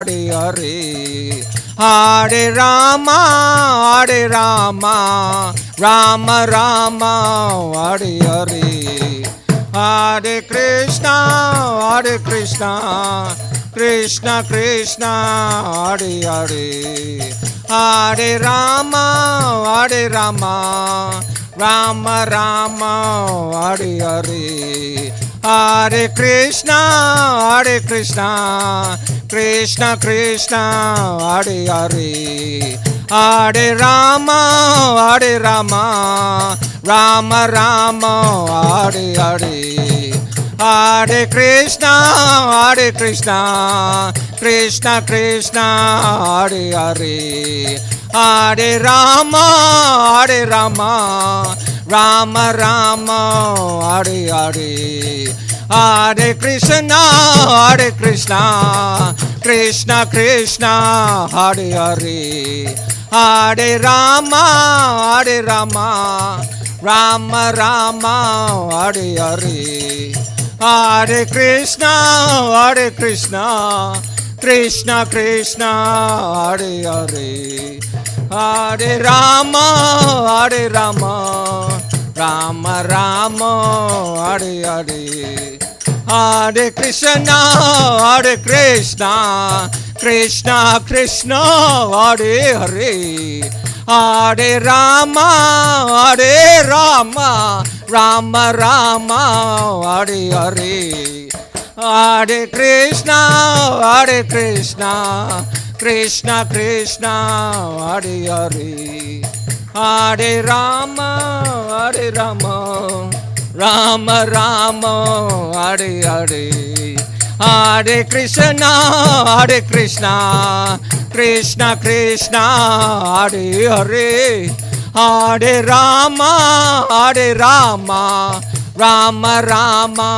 Hare Hare, Hare Rama, Hare Rama, Rama Rama, Hare Hare, Hare Krishna, Hare Krishna, Krishna Krishna, Hare Hare, Hare Rama, Hare Rama, Rama Rama, Hare Hare, Hare Krishna, Hare Krishna, Krishna Krishna, Hare Hare, Hare Rama, Hare Rama, Rama Rama, Hare Hare, Hare Krishna, Hare Krishna, Krishna Krishna, Hare Hare, Hare Rama, Hare Rama, Rama Rama, Hare Hare, Hare Krishna, Hare Krishna, Krishna Krishna, Hare Hare, Hare Rama, Hare Rama, Rama Rama, Hare Hare, Hare Krishna, Hare Krishna, Krishna Krishna, Hare Hare, Hare Rama, Hare Rama, Rama Rama, Hare Hare, Hare Krishna, Hare Krishna, Krishna Krishna, Hare Hare, Hare Rama, Hare Rama, Rama Rama, Hare Hare, Hare Krishna, Hare Krishna, Krishna Krishna, Hare Hare, Hare Rama, Hare Rama, Rama Rama, Hare Hare, Hare Krishna, Hare Krishna, Krishna Krishna, Hare Hare, Hare Rama, Hare Rama, Rama Rama,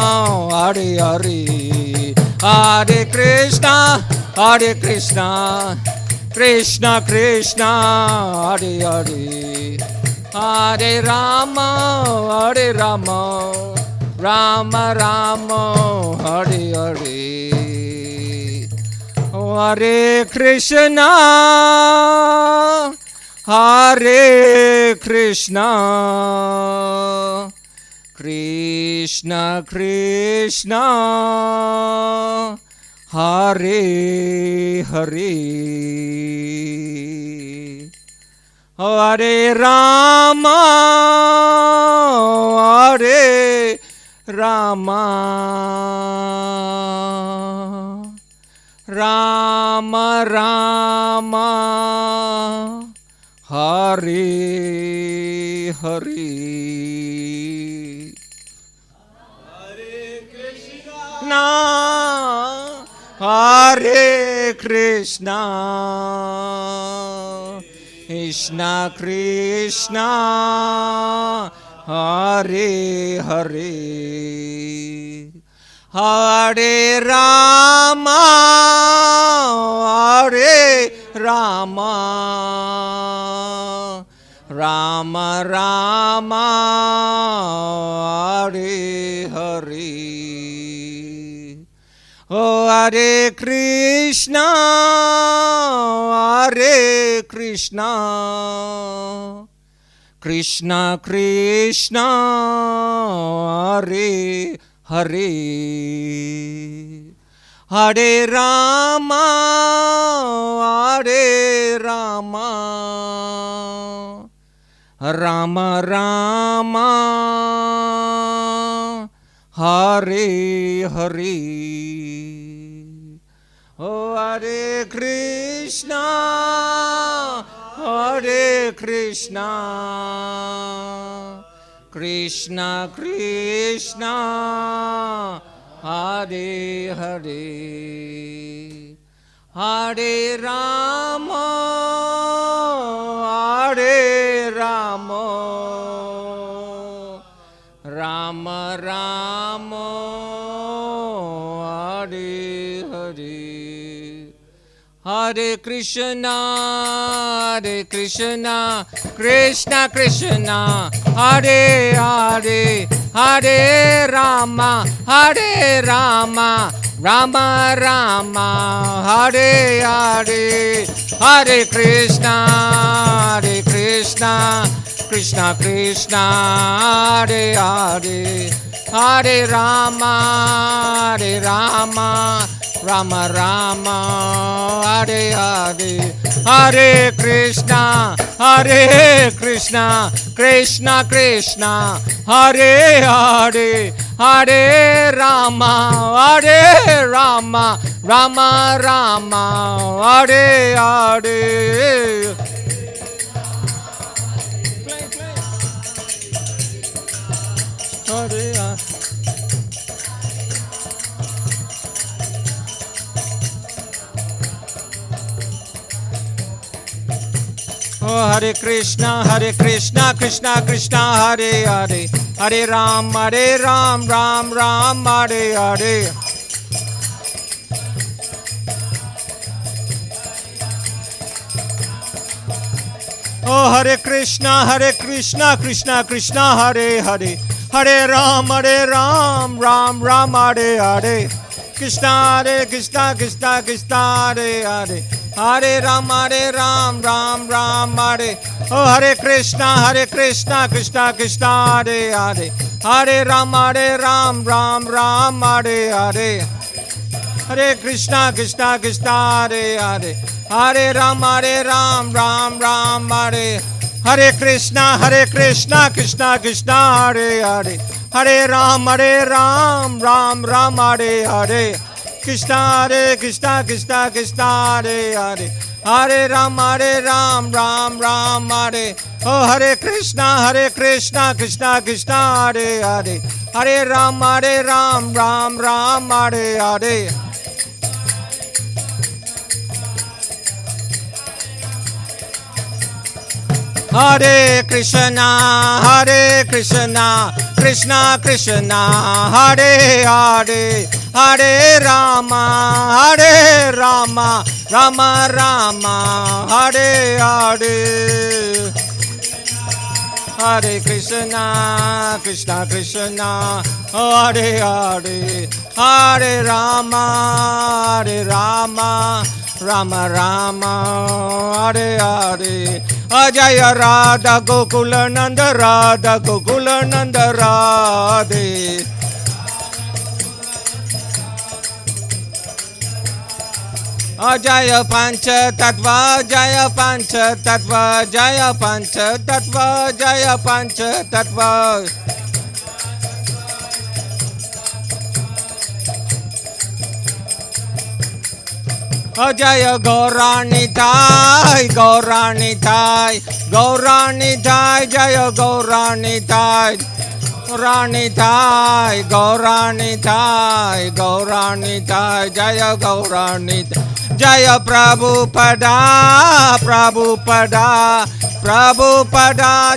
Hare Hare, Hare Krishna, Hare Krishna, Krishna Krishna, Hare Hare, Hare Rama, Hare Rama, Rama Rama, Hare Hare, Hare Krishna, Hare Krishna, Krishna Krishna, Hare Hare, Hare Rama, Hare Rama, Rama Rama, Hare Hare, Hare Krishna, Krishna Krishna, Hare Hare, Hare Rama, Hare Rama, Rama Rama, Hare Hare, Oh Hare Krishna, Hare Krishna, Krishna Krishna, Hare Hare, Hare Rama, Hare Rama, Rama Rama, Hare Hare, Oh Hare Krishna, Hare Krishna, Krishna Krishna, Hare Hare, Hare Rama, Hare Rama, Rama Rama, Hare Hare, Hare Krishna, Hare Krishna, Krishna Krishna, Hare Hare, Hare Rama, Rama Rama, Hare Hare, Hare Krishna, Krishna Krishna, Hare Hare, Hare Rama, Rama Rama, Hare Hare, Hare Krishna, Krishna Krishna, Hare Hare, Hare Rama, Rama Rama, Hare Hare. Hare Hare. Oh, Hare Krishna, Krishna Krishna, Hare Hare, Hare Ram, Ram Ram, Hare Hare. Oh, Hare Krishna, Krishna Krishna, Hare Hare, Hare Ram, Ram Ram, Hare Hare. Krishna, Krishna Krishna, Hare Hare, Hare Ram, Ram Ram, Hare. Oh, Hare Krishna, Krishna Krishna, Hare Hare, Hare Ram, Ram Ram, Hare Hare. Hare Krishna, Krishna, Hare Hare, Hare Ram, Ram Ram, Hare. Hare Krishna, Krishna Krishna, Hare Hare, Hare Ram, Ram Ram, Hare Hare. Krishna, Krishna Krishna, Hare Hare, Hare Ram, Ram Ram, Hare. Oh, Hare Krishna, Krishna Krishna, Hare Hare, Hare Ram, Ram Ram, Hare Hare. Hare Krishna, Krishna Krishna, Hare Hare, Hare Rama, Rama Rama, Hare Hare. Hare Krishna, Krishna, Hare Hare, Hare Rama, Rama Rama, Hare Hare. Ajaya Radha Gokula Nanda, Radhe. Jaya Pancha Tattva, Jaya Pancha Tattva, Jaya Pancha Tattva, Jaya Pancha Tattva. Jaya Gaurani Thai, Jaya Gaurani Thai. Gaurani Thai, Jaya Gaurani Thai. Jaya Prabhupada,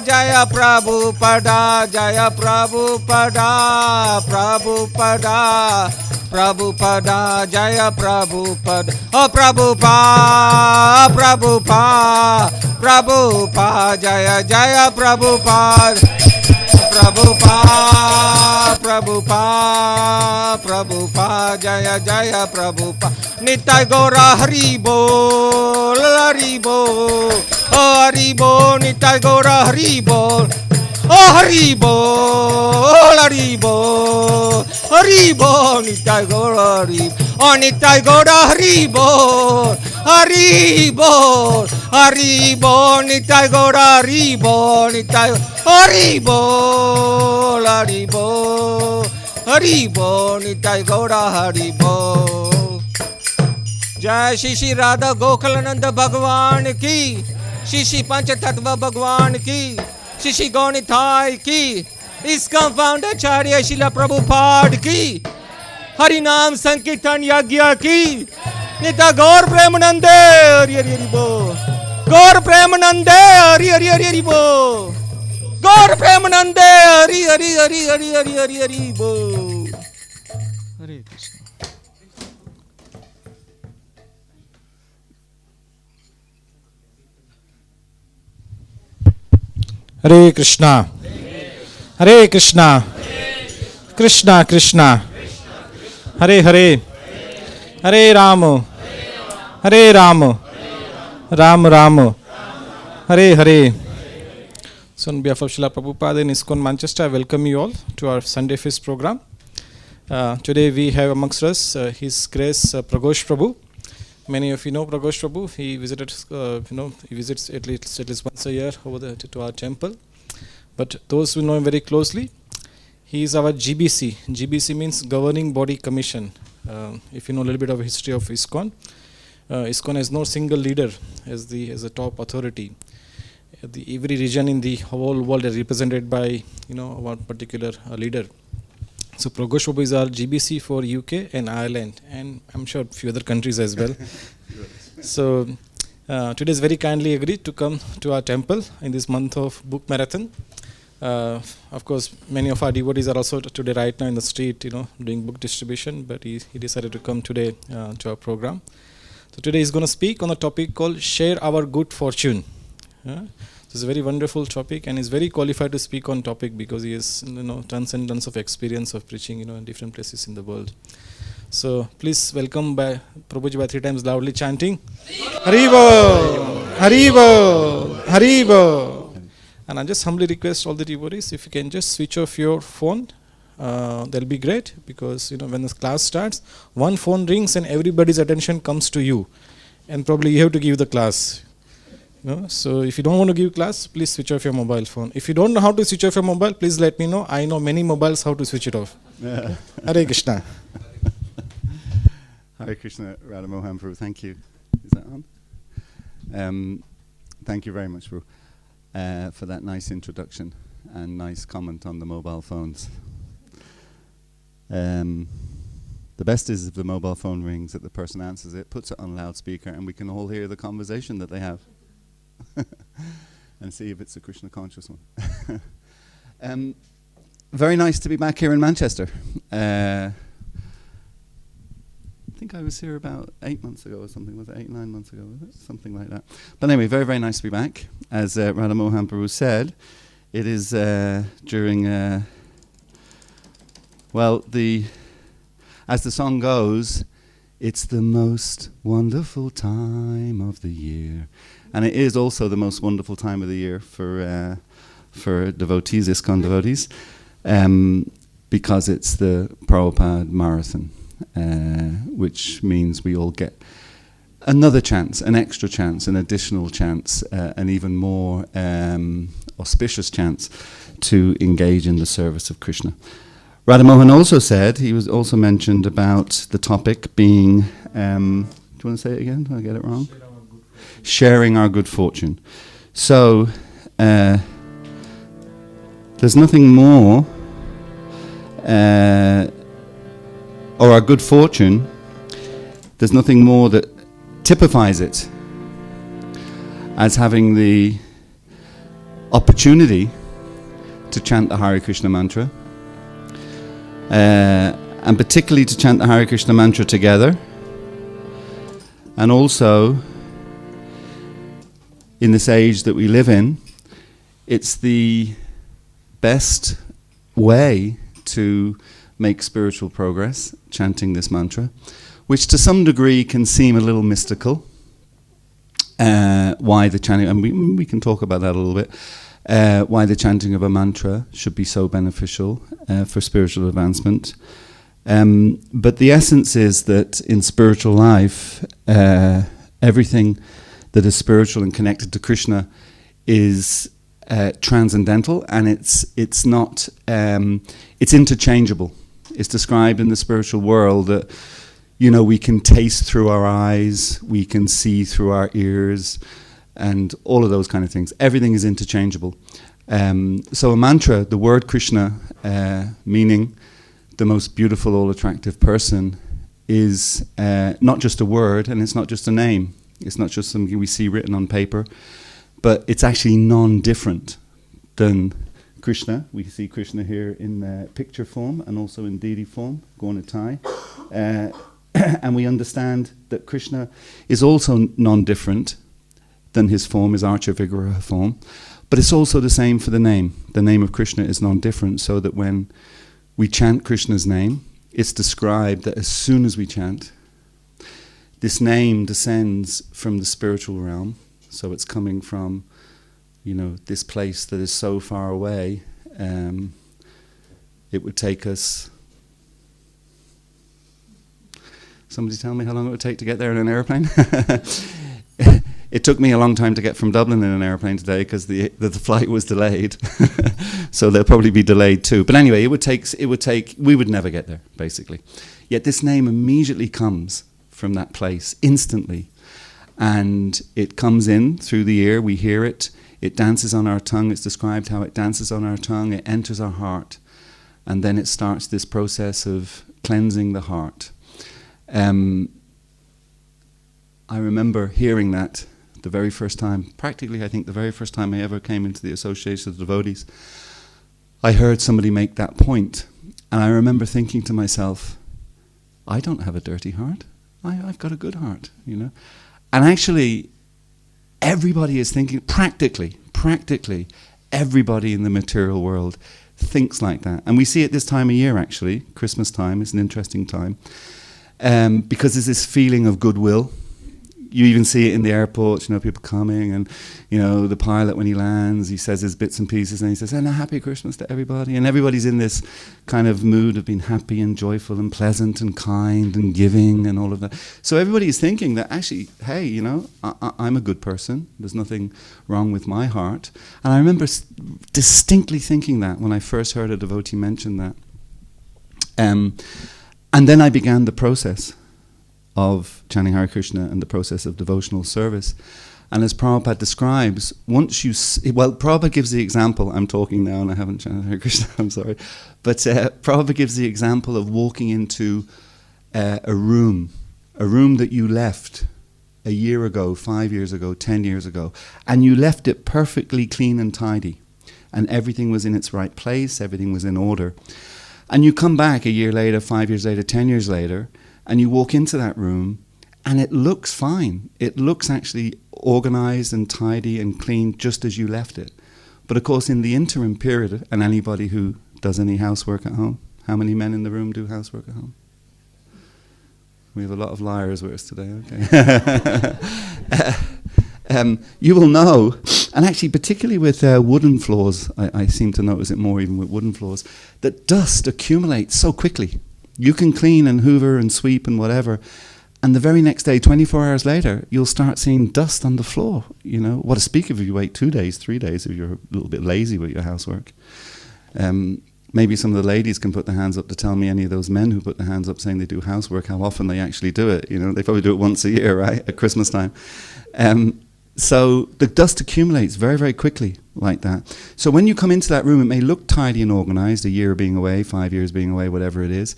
Jaya Prabhupada, Jaya Prabhupada, Jaya Prabhupada. Oh, Prabhupada, Jaya Prabhupada. Prabhupada, Jaya Prabhupada. Nitai Gora Haribol, oh Haribol, Nitai Gora Haribol, oh Haribol, Nitai Gora Haribol, oh Nitai Gora Haribol, Nitai Gora Haribol, Nitai Haribol, Nitai Gora Haribol. जय श्री श्री राधा गोखलानंद भगवान की, श्री श्री पंच तत्व भगवान की, Shri Shri गौणी Thai की, इसका फाउंडाचार्य शिला प्रभुपाद की, हरि नाम संकीर्तन यज्ञ की, निता गौर प्रेमानंदे हरि हरि हरि बोल, गौर प्रेमानंदे हरि हरि हरि हरि बोल, गौर प्रेमानंदे हरि हरि हरि हरि हरि हरि हरि बोल. हरे Krishna. Hare Krishna, Hare Krishna, Krishna Krishna, Hare Hare, Hare Rama, Hare Rama, Ram Ram, Hare Hare. So on behalf of Srila Prabhupada in ISKCON Manchester, I welcome you all to our Sunday Feast program. Today we have amongst us His Grace Praghosa Prabhu. Many of you know Praghosa Prabhu. He visited, he visits at least once a year over to our temple. But those who know him very closely, he is our GBC. GBC means Governing Body Commission. If you know a little bit of history of ISKCON, ISKCON has no single leader as a top authority. Every region in the whole world is represented by one particular leader. So Praghosa Prabhu is our GBC for UK and Ireland, and I'm sure a few other countries as well. So today is very kindly agreed to come to our temple in this month of book marathon. Of course, many of our devotees are also today right now in the street, doing book distribution, but he decided to come today to our program. So today he's going to speak on a topic called Share Our Good Fortune. So it's a very wonderful topic, and he's very qualified to speak on topic because he has tons and tons of experience of preaching in different places in the world. So please welcome by Prabhuji by 3 times loudly chanting Haribo, Haribo, Haribo. And I just humbly request all the devotees, if you can just switch off your phone, that'll be great, because when the class starts, one phone rings and everybody's attention comes to you, and probably you have to give the class. So if you don't want to give class, please switch off your mobile phone. If you don't know how to switch off your mobile, please let me know. I know many mobiles how to switch it off. Yeah. Hare Krishna. Hare Krishna, Radha Mohan Prabhu. Thank you. Is that on? Thank you very much, Prabhu, for that nice introduction and nice comment on the mobile phones. The best is if the mobile phone rings, that the person answers it, puts it on loudspeaker, and we can all hear the conversation that they have. And see if it's a Krishna conscious one. Very nice to be back here in Manchester. I think I was here about 8 months ago or something. Was it 8, 9 months ago? Was it? Something like that. But anyway, very, very nice to be back. As Radha Mohan Prabhu said, it is during, as the song goes, it's the most wonderful time of the year. And it is also the most wonderful time of the year for devotees, ISKCON devotees, because it's the Prabhupada Marathon, which means we all get another chance, an extra chance, an additional chance, an even more auspicious chance to engage in the service of Krishna. Radha Mohan also said, he was also mentioned about the topic being, do you want to say it again? Did I get it wrong? Sharing our good fortune. So, there's nothing more, or our good fortune, there's nothing more that typifies it as having the opportunity to chant the Hare Krishna mantra, and particularly to chant the Hare Krishna mantra together, and also in this age that we live in, it's the best way to make spiritual progress, chanting this mantra, which to some degree can seem a little mystical. Why the chanting, and we can talk about that a little bit, why the chanting of a mantra should be so beneficial for spiritual advancement. But the essence is that in spiritual life, everything that is spiritual and connected to Krishna is transcendental, and it's not it's interchangeable. It's described in the spiritual world that we can taste through our eyes, we can see through our ears, and all of those kind of things. Everything is interchangeable. So a mantra, the word Krishna, meaning the most beautiful, all-attractive person, is not just a word, and it's not just a name. It's not just something we see written on paper, but it's actually non-different than Krishna. We see Krishna here in picture form and also in deity form, Gauna-tai. And we understand that Krishna is also non-different than his form, his Archa Vigraha form. But it's also the same for the name. The name of Krishna is non-different, so that when we chant Krishna's name, it's described that as soon as we chant, this name descends from the spiritual realm, so it's coming from, this place that is so far away. It would take us... Somebody tell me how long it would take to get there in an airplane? It took me a long time to get from Dublin in an airplane today because the flight was delayed. So they'll probably be delayed too. But anyway, we would never get there, basically. Yet this name immediately comes from that place, instantly. And it comes in through the ear, we hear it, it dances on our tongue, it's described how it dances on our tongue, it enters our heart. And then it starts this process of cleansing the heart. I remember hearing that the very first time, practically I think the very first time I ever came into the Association of Devotees, I heard somebody make that point. And I remember thinking to myself, I don't have a dirty heart. I've got a good heart, And actually, everybody is thinking, practically, everybody in the material world thinks like that. And we see it this time of year, actually. Christmas time is an interesting time. Because there's this feeling of goodwill. You even see it in the airport, people coming, and, the pilot, when he lands, he says his bits and pieces, and he says, and a happy Christmas to everybody. And everybody's in this kind of mood of being happy and joyful and pleasant and kind and giving and all of that. So everybody is thinking that actually, hey, I'm a good person. There's nothing wrong with my heart. And I remember distinctly thinking that when I first heard a devotee mention that. And then I began the process of chanting Hare Krishna and the process of devotional service. And as Prabhupada describes, Prabhupada gives the example, I'm talking now and I haven't chanted Hare Krishna, I'm sorry, but Prabhupada gives the example of walking into a room that you left a year ago, 5 years ago, 10 years ago, and you left it perfectly clean and tidy, and everything was in its right place, everything was in order. And you come back a year later, 5 years later, 10 years later, and you walk into that room, and it looks fine. It looks actually organized and tidy and clean just as you left it. But of course, in the interim period, and anybody who does any housework at home, how many men in the room do housework at home? We have a lot of liars with us today, okay. You will know, and actually particularly with wooden floors, I seem to notice it more even with wooden floors, that dust accumulates so quickly. You can clean and hoover and sweep and whatever, and the very next day, 24 hours later, you'll start seeing dust on the floor. What to speak of if you wait 2 days, 3 days, if you're a little bit lazy with your housework. Maybe some of the ladies can put their hands up to tell me, any of those men who put their hands up saying they do housework, how often they actually do it. They probably do it once a year, right, at Christmas time. So the dust accumulates very, very quickly like that. So when you come into that room, it may look tidy and organized, a year being away, 5 years being away, whatever it is.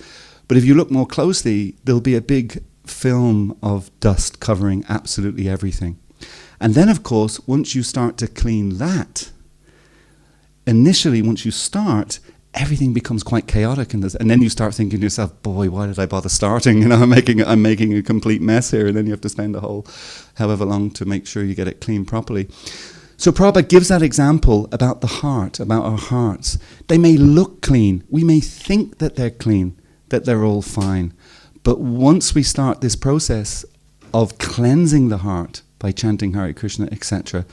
But if you look more closely, there'll be a big film of dust covering absolutely everything. And then, of course, once you start to clean that, initially, once you start, everything becomes quite chaotic, and then you start thinking to yourself, boy, why did I bother starting? I'm making a complete mess here, and then you have to spend a whole however long to make sure you get it clean properly. So Prabhupada gives that example about the heart, about our hearts. They may look clean. We may think that they're clean, that they're all fine. But once we start this process of cleansing the heart by chanting Hare Krishna, etc.,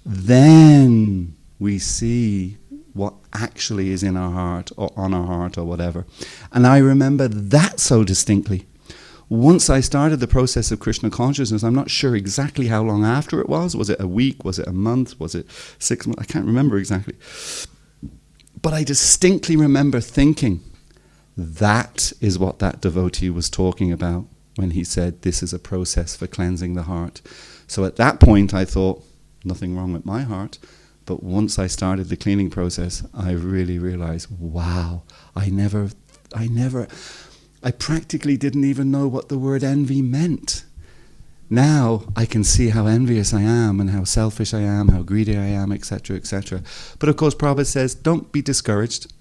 then we see what actually is in our heart or on our heart or whatever. And I remember that so distinctly. Once I started the process of Krishna consciousness, I'm not sure exactly how long after it was. Was it a week? Was it a month? Was it 6 months? I can't remember exactly. But I distinctly remember thinking, that is what that devotee was talking about when he said this is a process for cleansing the heart. So at that point I thought, nothing wrong with my heart. But once I started the cleaning process, I really realized, wow, I practically didn't even know what the word envy meant. Now I can see how envious I am and how selfish I am, how greedy I am, etc., etc. But of course, Prabhupada says, don't be discouraged.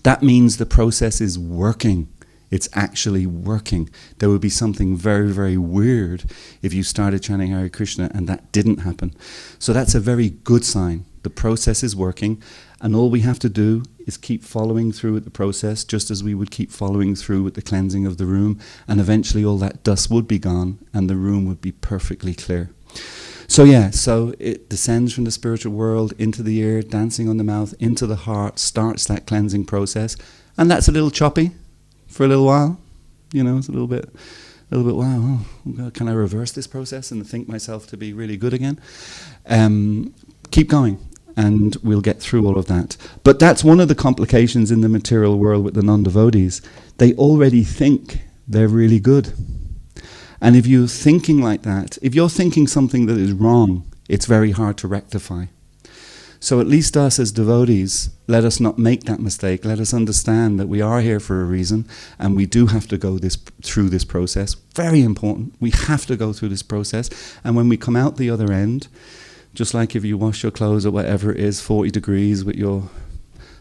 That means the process is working. It's actually working. There would be something very, very weird if you started chanting Hare Krishna and that didn't happen. So that's a very good sign. The process is working, and all we have to do is keep following through with the process, just as we would keep following through with the cleansing of the room, and eventually all that dust would be gone and the room would be perfectly clear. So it descends from the spiritual world into the ear, dancing on the mouth, into the heart, starts that cleansing process, and that's a little choppy for a little while. It's a little bit, wow, can I reverse this process and think myself to be really good again? Keep going, and we'll get through all of that. But that's one of the complications in the material world with the non-devotees. They already think they're really good. And if you're thinking like that, if you're thinking something that is wrong, it's very hard to rectify. So at least us as devotees, let us not make that mistake. Let us understand that we are here for a reason, and we do have to go through this process. Very important. We have to go through this process. And when we come out the other end, just like if you wash your clothes or whatever it is, 40 degrees with your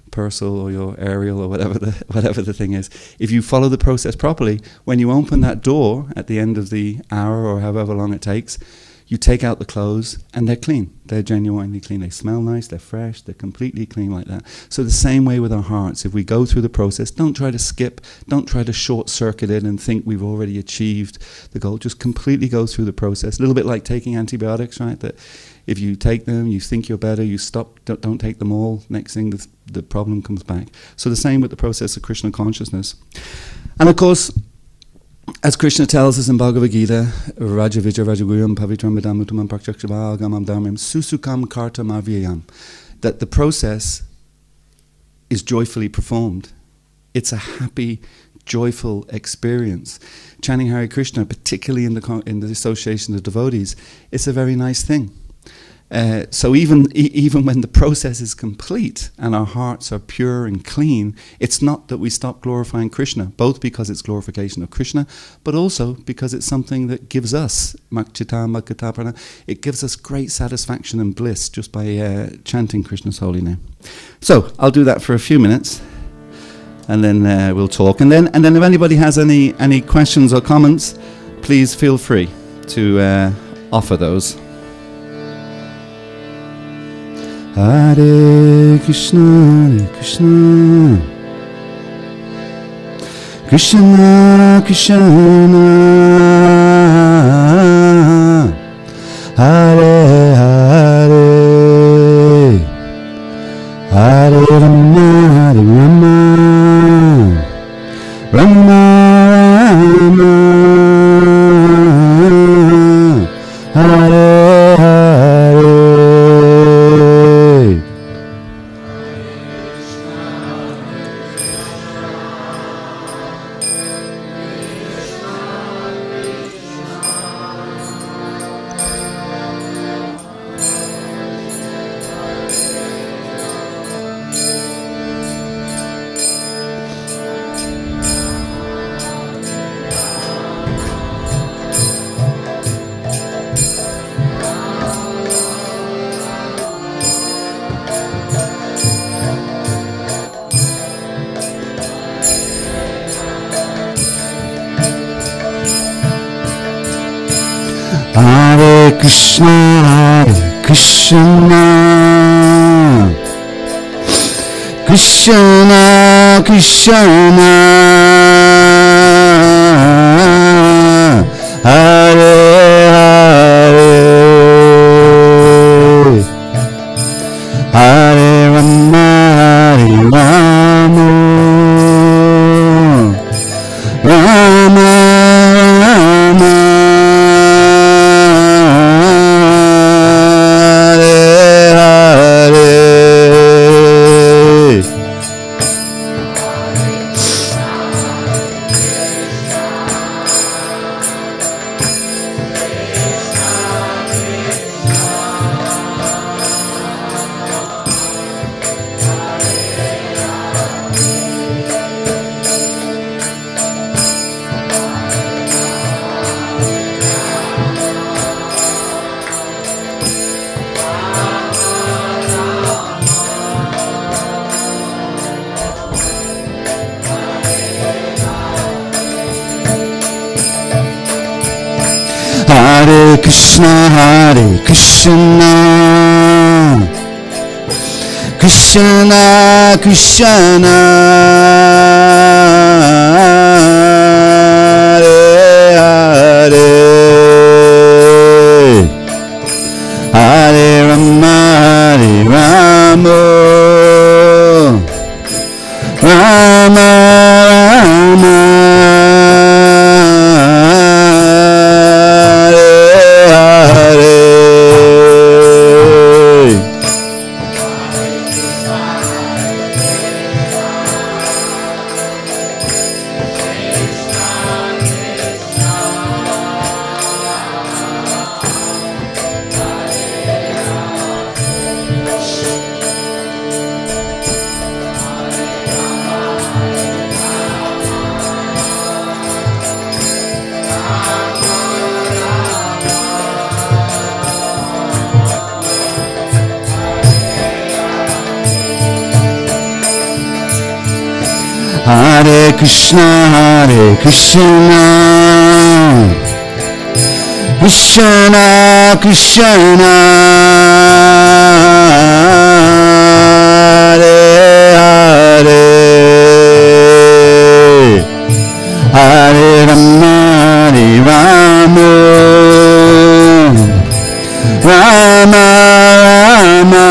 Purcell or your Ariel or whatever the thing is, if you follow the process properly, when you open that door at the end of the hour or however long it takes, you take out the clothes and they're clean. They're genuinely clean. They smell nice, they're fresh, they're completely clean like that. So the same way with our hearts. If we go through the process, don't try to skip, don't try to short circuit it and think we've already achieved the goal. Just completely go through the process. A little bit like taking antibiotics, right? That if you take them, you think you're better, you stop, don't take them all. Next thing, the problem comes back. So the same with the process of Krishna consciousness. And of course, as Krishna tells us in Bhagavad Gita, Raja Vijay Rajaguyam Pavitram Vedamutamam Prakshakshavagamam Dharmam Susukam Kartam Avyayam, that the process is joyfully performed. It's a happy, joyful experience. Chanting Hare Krishna, particularly in the association of devotees, it's a very nice thing. So even when the process is complete and our hearts are pure and clean, it's not that we stop glorifying Krishna, both because it's glorification of Krishna, but also because it's something that gives us, it gives us great satisfaction and bliss just by chanting Krishna's holy name. So I'll do that for a few minutes, and then we'll talk. And then if anybody has any questions or comments, please feel free to offer those. Hare Krishna, Hare Krishna, Krishna Krishna, Hare Hare, Hare Rama, Hare Rama, Rama Rama, Hare Hare. Hare Krishna, Hare Krishna, Krishna Krishna, Hare Hare, Hare Rama, Hare Rama, Rama Rama. Hare Krishna, Hare Krishna, Krishna Krishna Hare Hare Rama Hare Rama Rama Rama Hare Krishna Krishna Krishna Hare Hare Hare Rama Hare Rama Rama Rama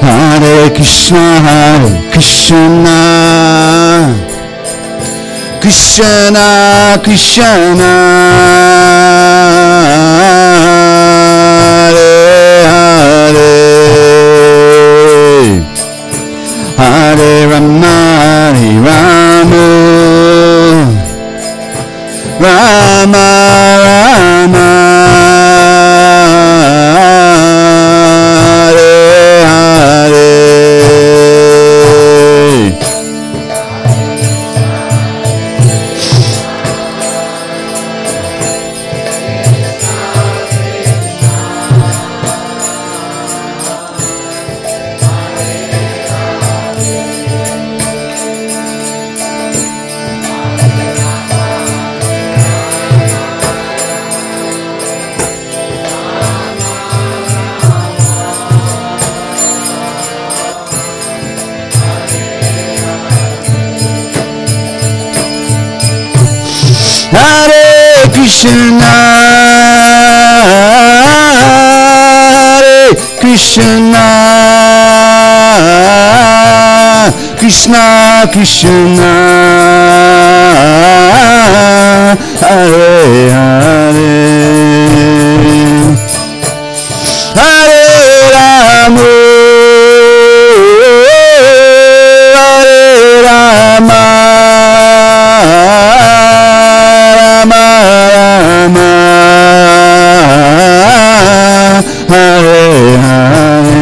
Hare Krishna Krishna Krishna Hare Hare Hare Rama Hare Rama Rama Rama Hare Krishna Krishna Krishna Hare Hare Hare Rama Hare Rama Rama Rama Hare Hare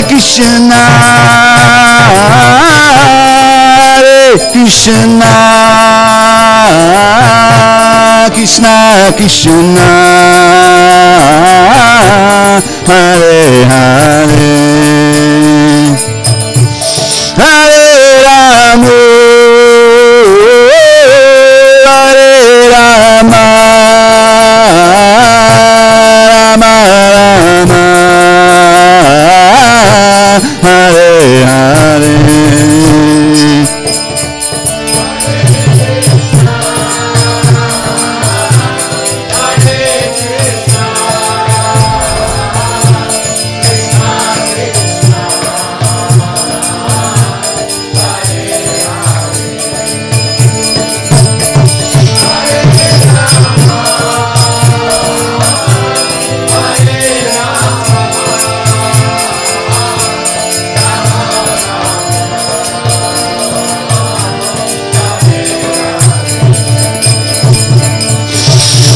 Krishna Hare Krishna Krishna Krishna Hare Hare Hare Rama Hare Rama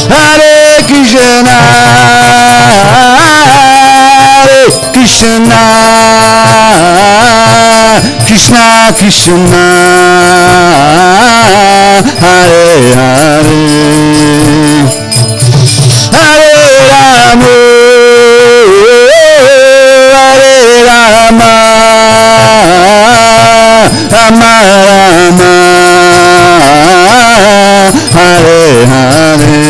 Hare Krishna, Krishna, Krishna Krishna, Hare Hare, Hare Rama, Hare Rama, Rama Rama, Hare Hare.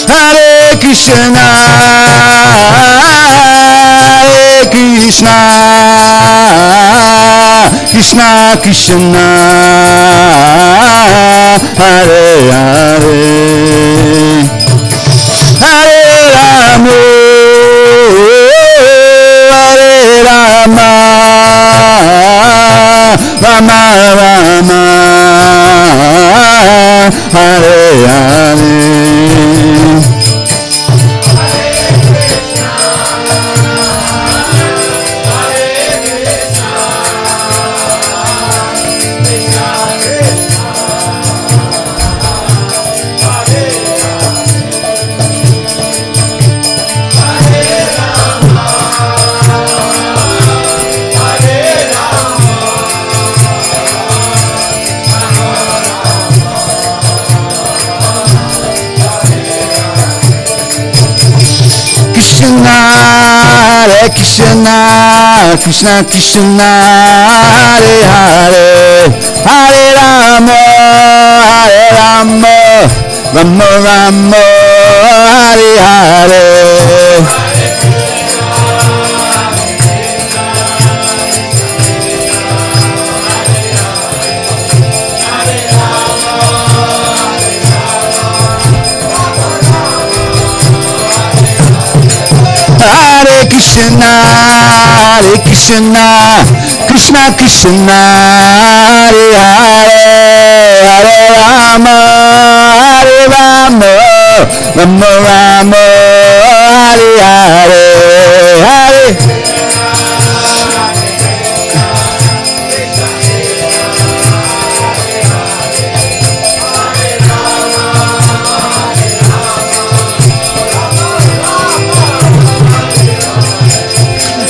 Hare Krishna, Hare Krishna, Krishna Krishna, Hare Hare, Hare Rama, Hare Rama, Rama Rama, Hare Hare. Krishna, Hare Krishna, Krishna Krishna, Hare Hare, Hare Rama, Hare Rama, Rama Rama, Hare Hare. Hare Krishna, Hare Krishna, Krishna Krishna, Hare Hare, Hare Rama, Hare Rama, Rama Rama, Hare Hare, Hare.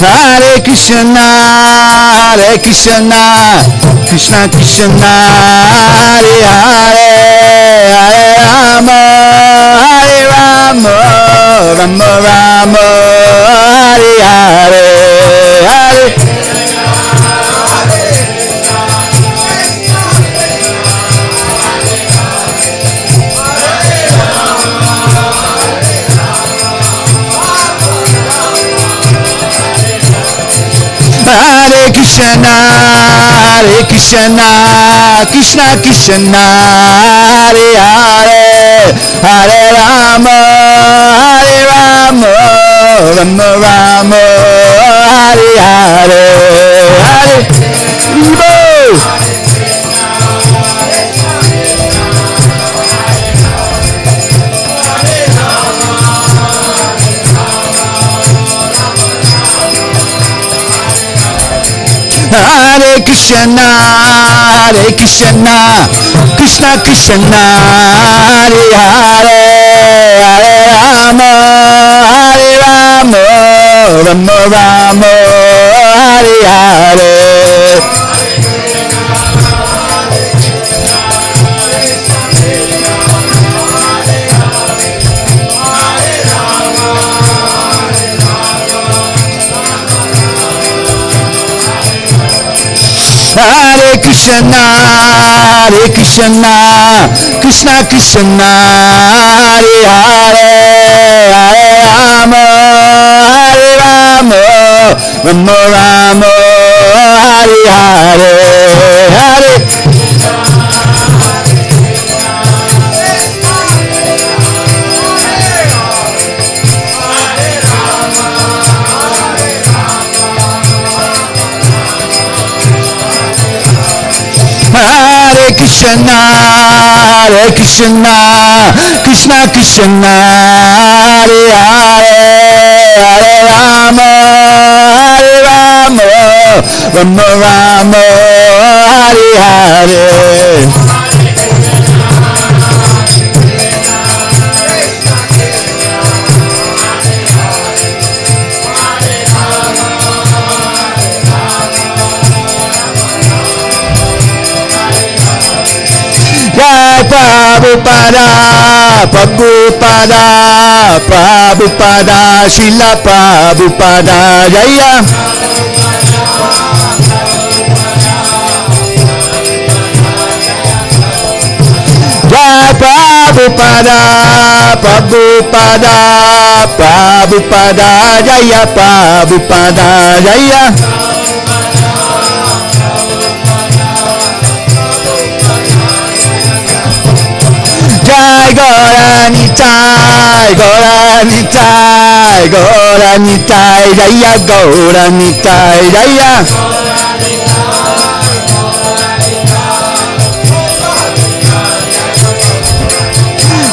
Hare Krishna, Hare Krishna, Krishna Krishna, Hare Hare, Hare Rama, Hare Rama, Rama Rama, Hare Hare, Hare. Hare Krishna, Hare Krishna, Krishna Krishna, Hare Hare, Hare Rama, Hare Rama, Rama Rama, Hare Hare, Hare. Hare Krishna, Hare Krishna, Krishna Krishna, Hare Hare, Hare Rama, Hare Rama, Rama Rama, Hare Hare. Hare Krishna, Hare Krishna, Krishna Krishna, Hare Hare, Hare Rama, Hare Rama, Rama Rama, Hare Hare, Hare. Hare Krishna, Hare Krishna, Krishna Krishna, Hare Hare, Hare Rama, Hare Rama, Rama Rama, Hare Hare. Jai Prabhupada, Prabhupada, Prabhupada, Srila Prabhupada, Jaya. Jai Prabhupada, Prabhupada, Prabhupada, Jaya Prabhupada, Jaya. Jai Gauranitai, Gauranitai, Gauranitai, Jaya Gauranitai, Jaya.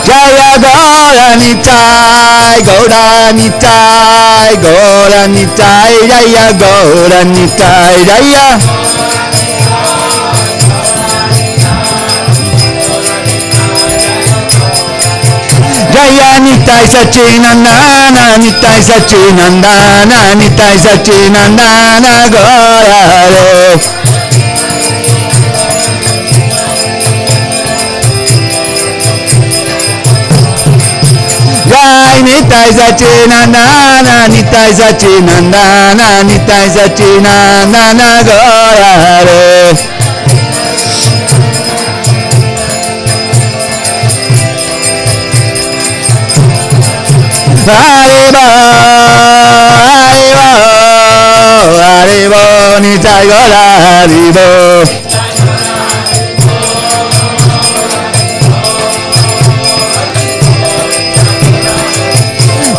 Jaya Gauranitai, Gauranitai, Gauranitai, Jaya Gauranitai, Jaya. Jaya Nitai Sachinandana, Nitai Sachinandana, Nitai Sachinandana, Gaura Hare. Jai Nitai Sachinandana, Nitai Sachinandana, Nitai Sachinandana, Gaura Hare. Haribo, Haribo, Haribo, Nitai Gaura Haribo.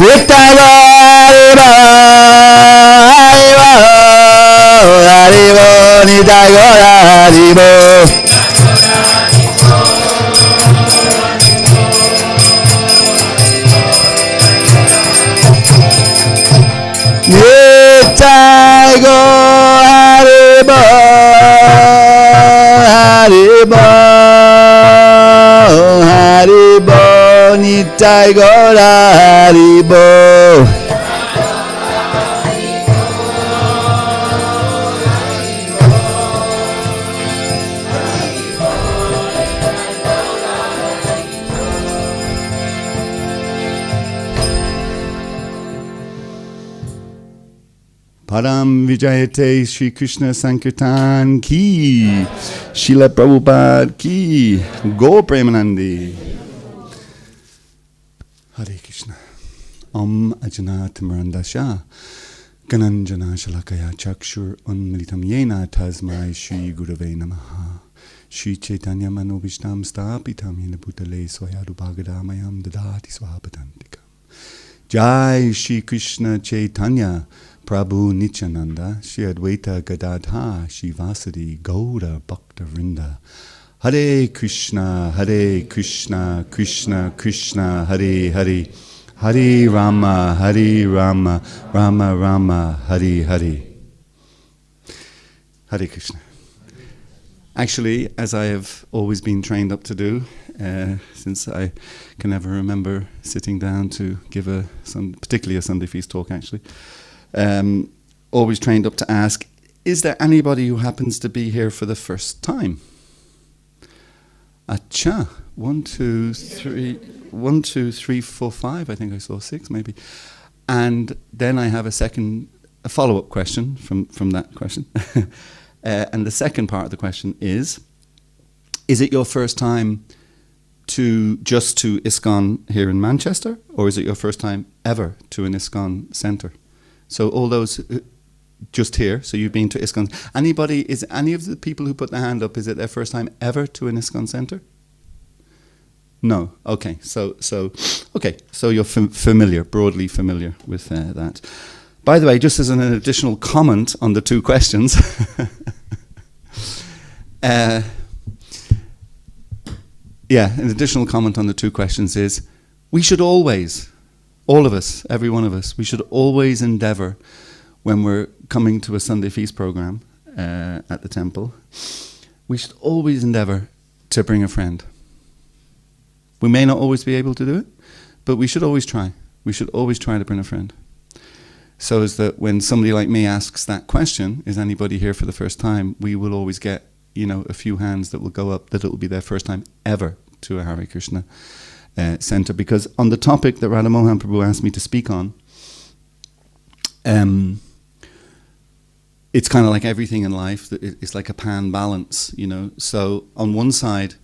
Nitai Gaura Haribo, Haribo, Haribo, Nitai Gaura Haribo. Nitai Gaura Haribo, Haribo, Haribo, Nitai Gaura Haribo. Param Vijayate Shri Krishna Sankirtan Ki, Srila Prabhupada Ki, Go Premanandi. Hare Krishna. Om Ajana Timarandasha, Gananjana Shalakaya Chakshur Unmilitam Yena Tasmai Shri Gurave Namaha. Shri Chaitanya Manobishtam Stapitam Yena Bhutale Swayadu Bhagadamayam Dadati Swapatantikam. Jai Shri Krishna Chaitanya Prabhu Nityananda, Shri Advaita Gadadha, Shri Vasadi Gaura Bhakta Vrinda. Hare Krishna, Krishna Krishna, Hare Hare, Hare Rama, Rama Rama, Hare Hare. Hare Krishna. Actually, as I have always been trained up to do, since I can never remember sitting down to give particularly a Sunday feast talk actually, always trained up to ask, is there anybody who happens to be here for the first time? Acha, 1, 2, 3, 4, 5, I think I saw 6 maybe. And then I have a follow-up question from that question. And the second part of the question is it your first time to ISKCON here in Manchester, or is it your first time ever to an ISKCON centre? So all those just here, so you've been to ISKCON. Is any of the people who put their hand up, is it their first time ever to an ISKCON centre? No. Okay. So you're familiar, broadly familiar with that. By the way, just as an additional comment on the two questions, an additional comment on the two questions is, we should always, all of us, every one of us, we should always endeavour when we're coming to a Sunday feast program at the temple, we should always endeavour to bring a friend. We may not always be able to do it, but we should always try. We should always try to bring a friend. So as that when somebody like me asks that question, is anybody here for the first time, we will always get, a few hands that will go up, that it will be their first time ever to a Hare Krishna centre. Because on the topic that Radha Mohan Prabhu asked me to speak on, it's kind of like everything in life. It's like a pan balance, So on one side,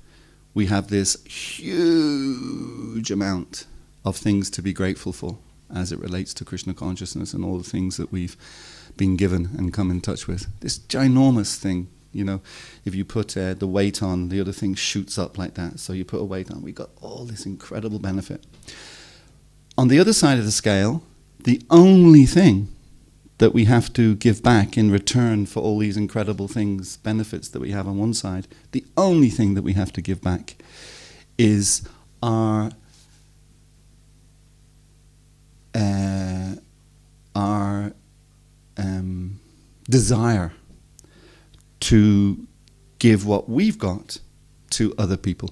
we have this huge amount of things to be grateful for as it relates to Krishna consciousness and all the things that we've been given and come in touch with. This ginormous thing, if you put the weight on, the other thing shoots up like that. So you put a weight on, we got all this incredible benefit. On the other side of the scale, the only thing that we have to give back in return for all these incredible things, benefits that we have on one side, the only thing that we have to give back is our desire to give what we've got to other people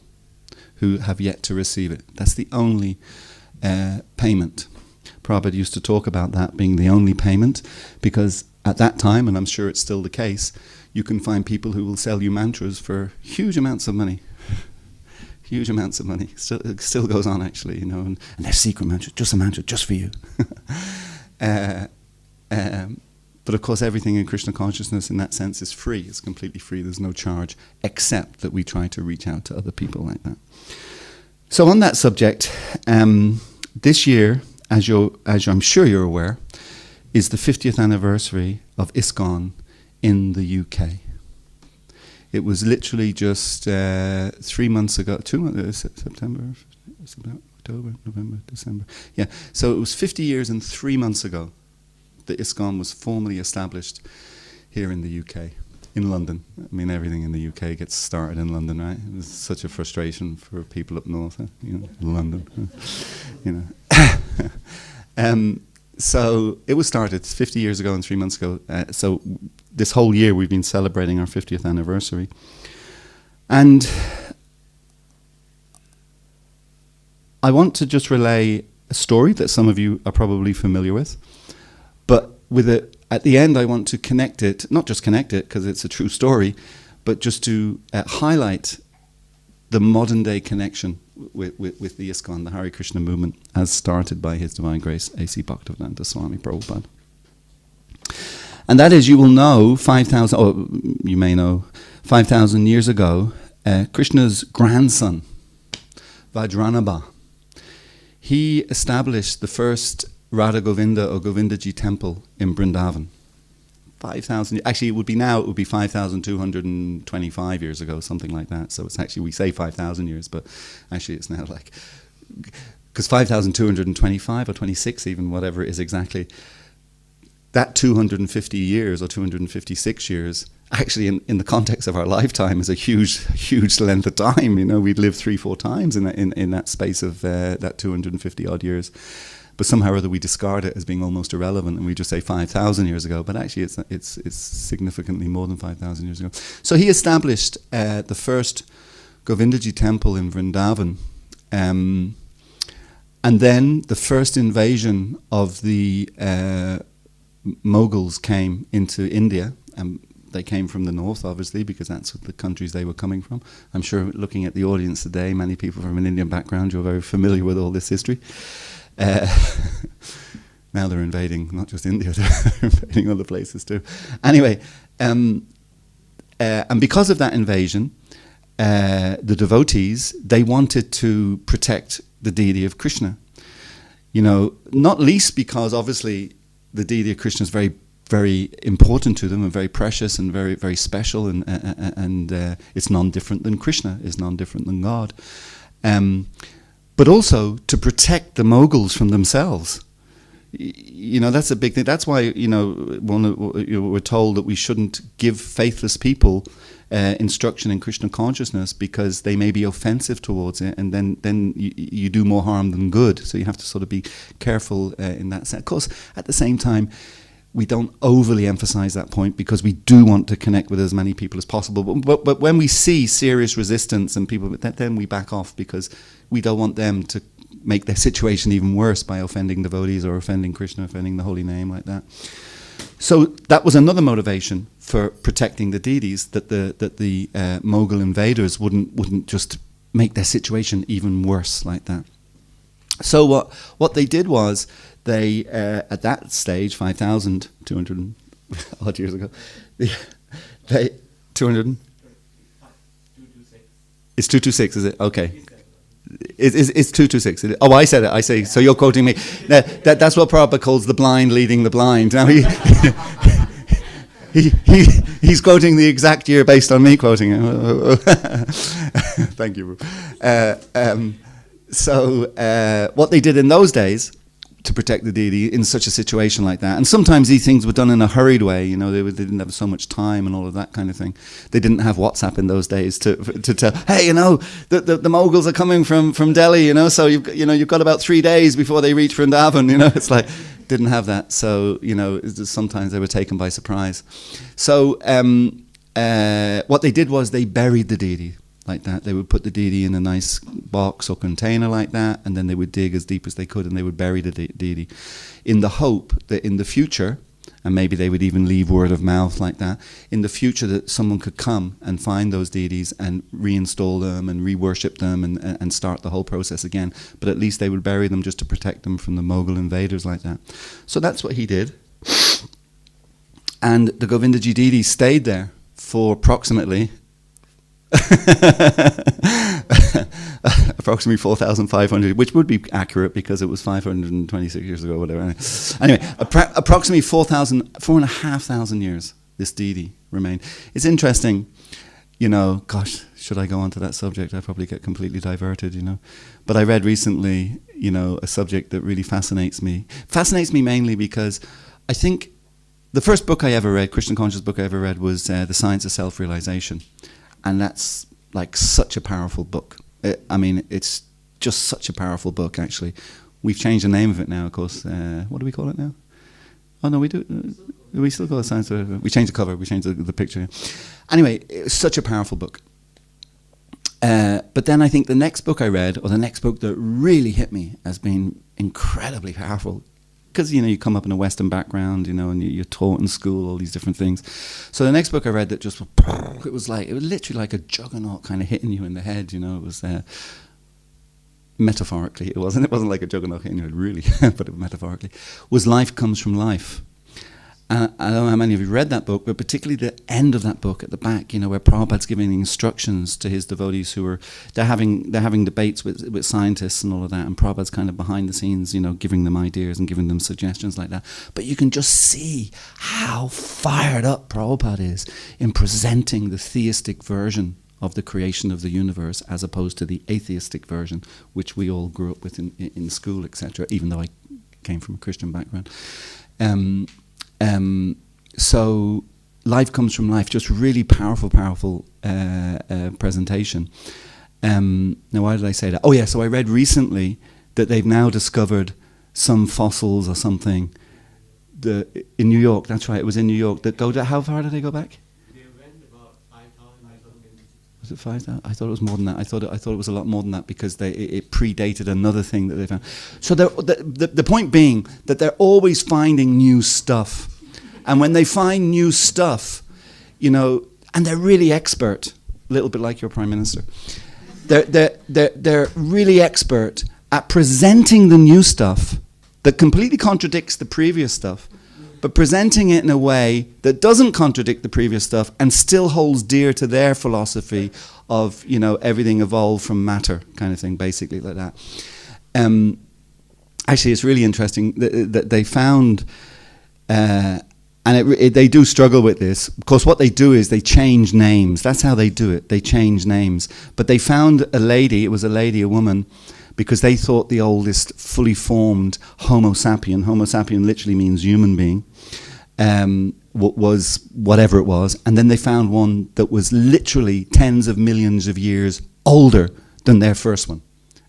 who have yet to receive it. That's the only payment. Prabhupada used to talk about that being the only payment, because at that time, and I'm sure it's still the case, you can find people who will sell you mantras for huge amounts of money. Huge amounts of money. It still goes on, actually, and they're secret mantras, just a mantra, just for you. But of course, everything in Krishna consciousness in that sense is free. It's completely free. There's no charge, except that we try to reach out to other people like that. So on that subject, this year, as I'm sure you're aware, is the 50th anniversary of ISKCON in the UK. It was literally just 3 months ago, September, October, November, December. Yeah, so it was 50 years and 3 months ago that ISKCON was formally established here in the UK, in London. I mean, everything in the UK gets started in London, right? It was such a frustration for people up north, London, So it was started 50 years ago and 3 months ago. So this whole year we've been celebrating our 50th anniversary. And I want to just relay a story that some of you are probably familiar with. But at the end I want to connect it, not just connect it because it's a true story, but just to highlight the modern day connection with the ISKCON, the Hare Krishna movement, as started by His Divine Grace A.C. Bhaktivedanta Swami Prabhupada. And that is, you will know, 5,000 years ago, Krishna's grandson, Vajranabha, he established the first Radha Govinda or Govindaji temple in Vrindavan. 5,000, actually it would be 5,225 years ago, something like that. So it's actually, we say 5,000 years, but actually it's now like, because 5,225 or 26 even, whatever it is exactly, that 250 years or 256 years, actually in the context of our lifetime is a huge length of time. We'd lived 3-4 times in that space of that 250 odd years. But somehow or other we discard it as being almost irrelevant, and we just say 5,000 years ago. But actually, it's significantly more than 5,000 years ago. So he established the first Govindaji temple in Vrindavan, and then the first invasion of the Mughals came into India, and they came from the north, obviously, because that's the countries they were coming from. I'm sure, looking at the audience today, many people from an Indian background, you're very familiar with all this history. Now they're invading not just India, they're invading other places too. Anyway, and because of that invasion, the devotees, they wanted to protect the deity of Krishna. Not least because obviously the deity of Krishna is very, very important to them and very precious and very, very special, and it's none different than Krishna, is none different than God. But also to protect the Mughals from themselves. That's a big thing. That's why, we're told that we shouldn't give faithless people instruction in Krishna consciousness, because they may be offensive towards it, and then you do more harm than good. So you have to sort of be careful in that sense. Of course, at the same time, we don't overly emphasize that point, because we do want to connect with as many people as possible. But when we see serious resistance and people, then we back off, because we don't want them to make their situation even worse by offending devotees or offending Krishna, offending the holy name like that. So that was another motivation for protecting the deities, that the Mughal invaders wouldn't just make their situation even worse like that. So what they did was, they at that stage, 5,200 odd years ago, they 200. It's 226, is it? Okay. It's 226. Oh, I said it. I say. So you're quoting me. That's what Prabhupada calls the blind leading the blind. Now he's quoting the exact year based on me quoting it. Thank you. So what they did in those days to protect the deity in such a situation like that, and sometimes these things were done in a hurried way. They didn't have so much time and all of that kind of thing. They didn't have WhatsApp in those days to tell, hey, the Mughals are coming from Delhi, so you've got about 3 days before they reach Vrindavan. It's like, didn't have that. So sometimes they were taken by surprise. So what they did was they buried the deity like that. They would put the deity in a nice box or container like that, and then they would dig as deep as they could, and they would bury the deity, in the hope that in the future, and maybe they would even leave word of mouth like that, in the future that someone could come and find those deities and reinstall them and re-worship them and start the whole process again. But at least they would bury them just to protect them from the Mughal invaders like that. So that's what he did. And the Govindaji deity stayed there for approximately 4,500, which would be accurate because it was 526 years ago, whatever. Anyway, approximately 4,500 years this deity remained. It's interesting, gosh, should I go on to that subject? I probably get completely diverted, But I read recently, a subject that really fascinates me. Fascinates me mainly because I think the first book I ever read, Christian conscious book I ever read, was The Science of Self-Realization. And that's like such a powerful book. It's just such a powerful book, actually. We've changed the name of it now, of course. What do we call it now? Oh, no, we do. We still call it Science. We changed the cover. We changed the picture. Anyway, it's such a powerful book. But then I think the next book I read, or the next book that really hit me as being incredibly powerful, because, you come up in a Western background, and you're taught in school all these different things. So the next book I read that just, it was literally like a juggernaut kind of hitting you in the head, It was metaphorically, it wasn't like a juggernaut hitting you really, but metaphorically, was Life Comes from Life. I don't know how many of you read that book, but particularly the end of that book at the back, where Prabhupada's giving instructions to his devotees they're having debates with scientists and all of that, and Prabhupada's kind of behind the scenes, giving them ideas and giving them suggestions like that. But you can just see how fired up Prabhupada is in presenting the theistic version of the creation of the universe as opposed to the atheistic version, which we all grew up with in school, etc., even though I came from a Christian background. So Life Comes from Life, just really powerful presentation. Now, why did I say that? Oh yeah, so I read recently that they've now discovered some fossils or something in New York. That's right, it was in New York. How far did they go back? They went about 5,000. Was it 5,000? I thought it was more than that. I thought it was a lot more than that because it predated another thing that they found. So the point being that they're always finding new stuff. And when they find new stuff, and they're really expert, a little bit like your Prime Minister, they're really expert at presenting the new stuff that completely contradicts the previous stuff, but presenting it in a way that doesn't contradict the previous stuff and still holds dear to their philosophy of, everything evolved from matter kind of thing, basically like that. Actually, it's really interesting that they found... they do struggle with this. Of course, what they do is they change names. That's how they do it. They change names. But they found a lady, a woman, because they thought the oldest fully formed Homo sapien literally means human being, was whatever it was. And then they found one that was literally tens of millions of years older than their first one.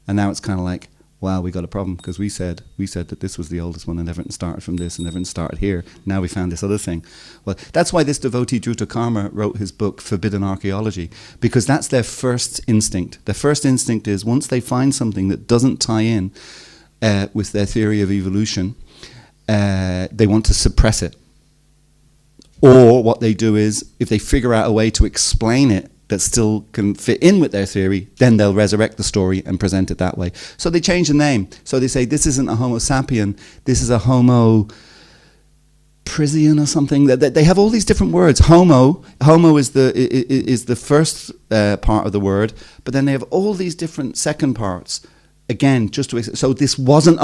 And now it's kind of like, wow, we got a problem, because we said that this was the oldest one and everything started from this and everything started here. Now we found this other thing. Well, that's why this devotee Druta Karma wrote his book Forbidden Archaeology, because that's their first instinct. Their first instinct is, once they find something that doesn't tie in with their theory of evolution, they want to suppress it. Or what they do is, if they figure out a way to explain it that still can fit in with their theory, then they'll resurrect the story and present it that way. So they change the name. So they say, this isn't a Homo sapien, this is a Homo Prisian or something. They have all these different words. Homo is the first part of the word, but then they have all these different second parts. Again, so this wasn't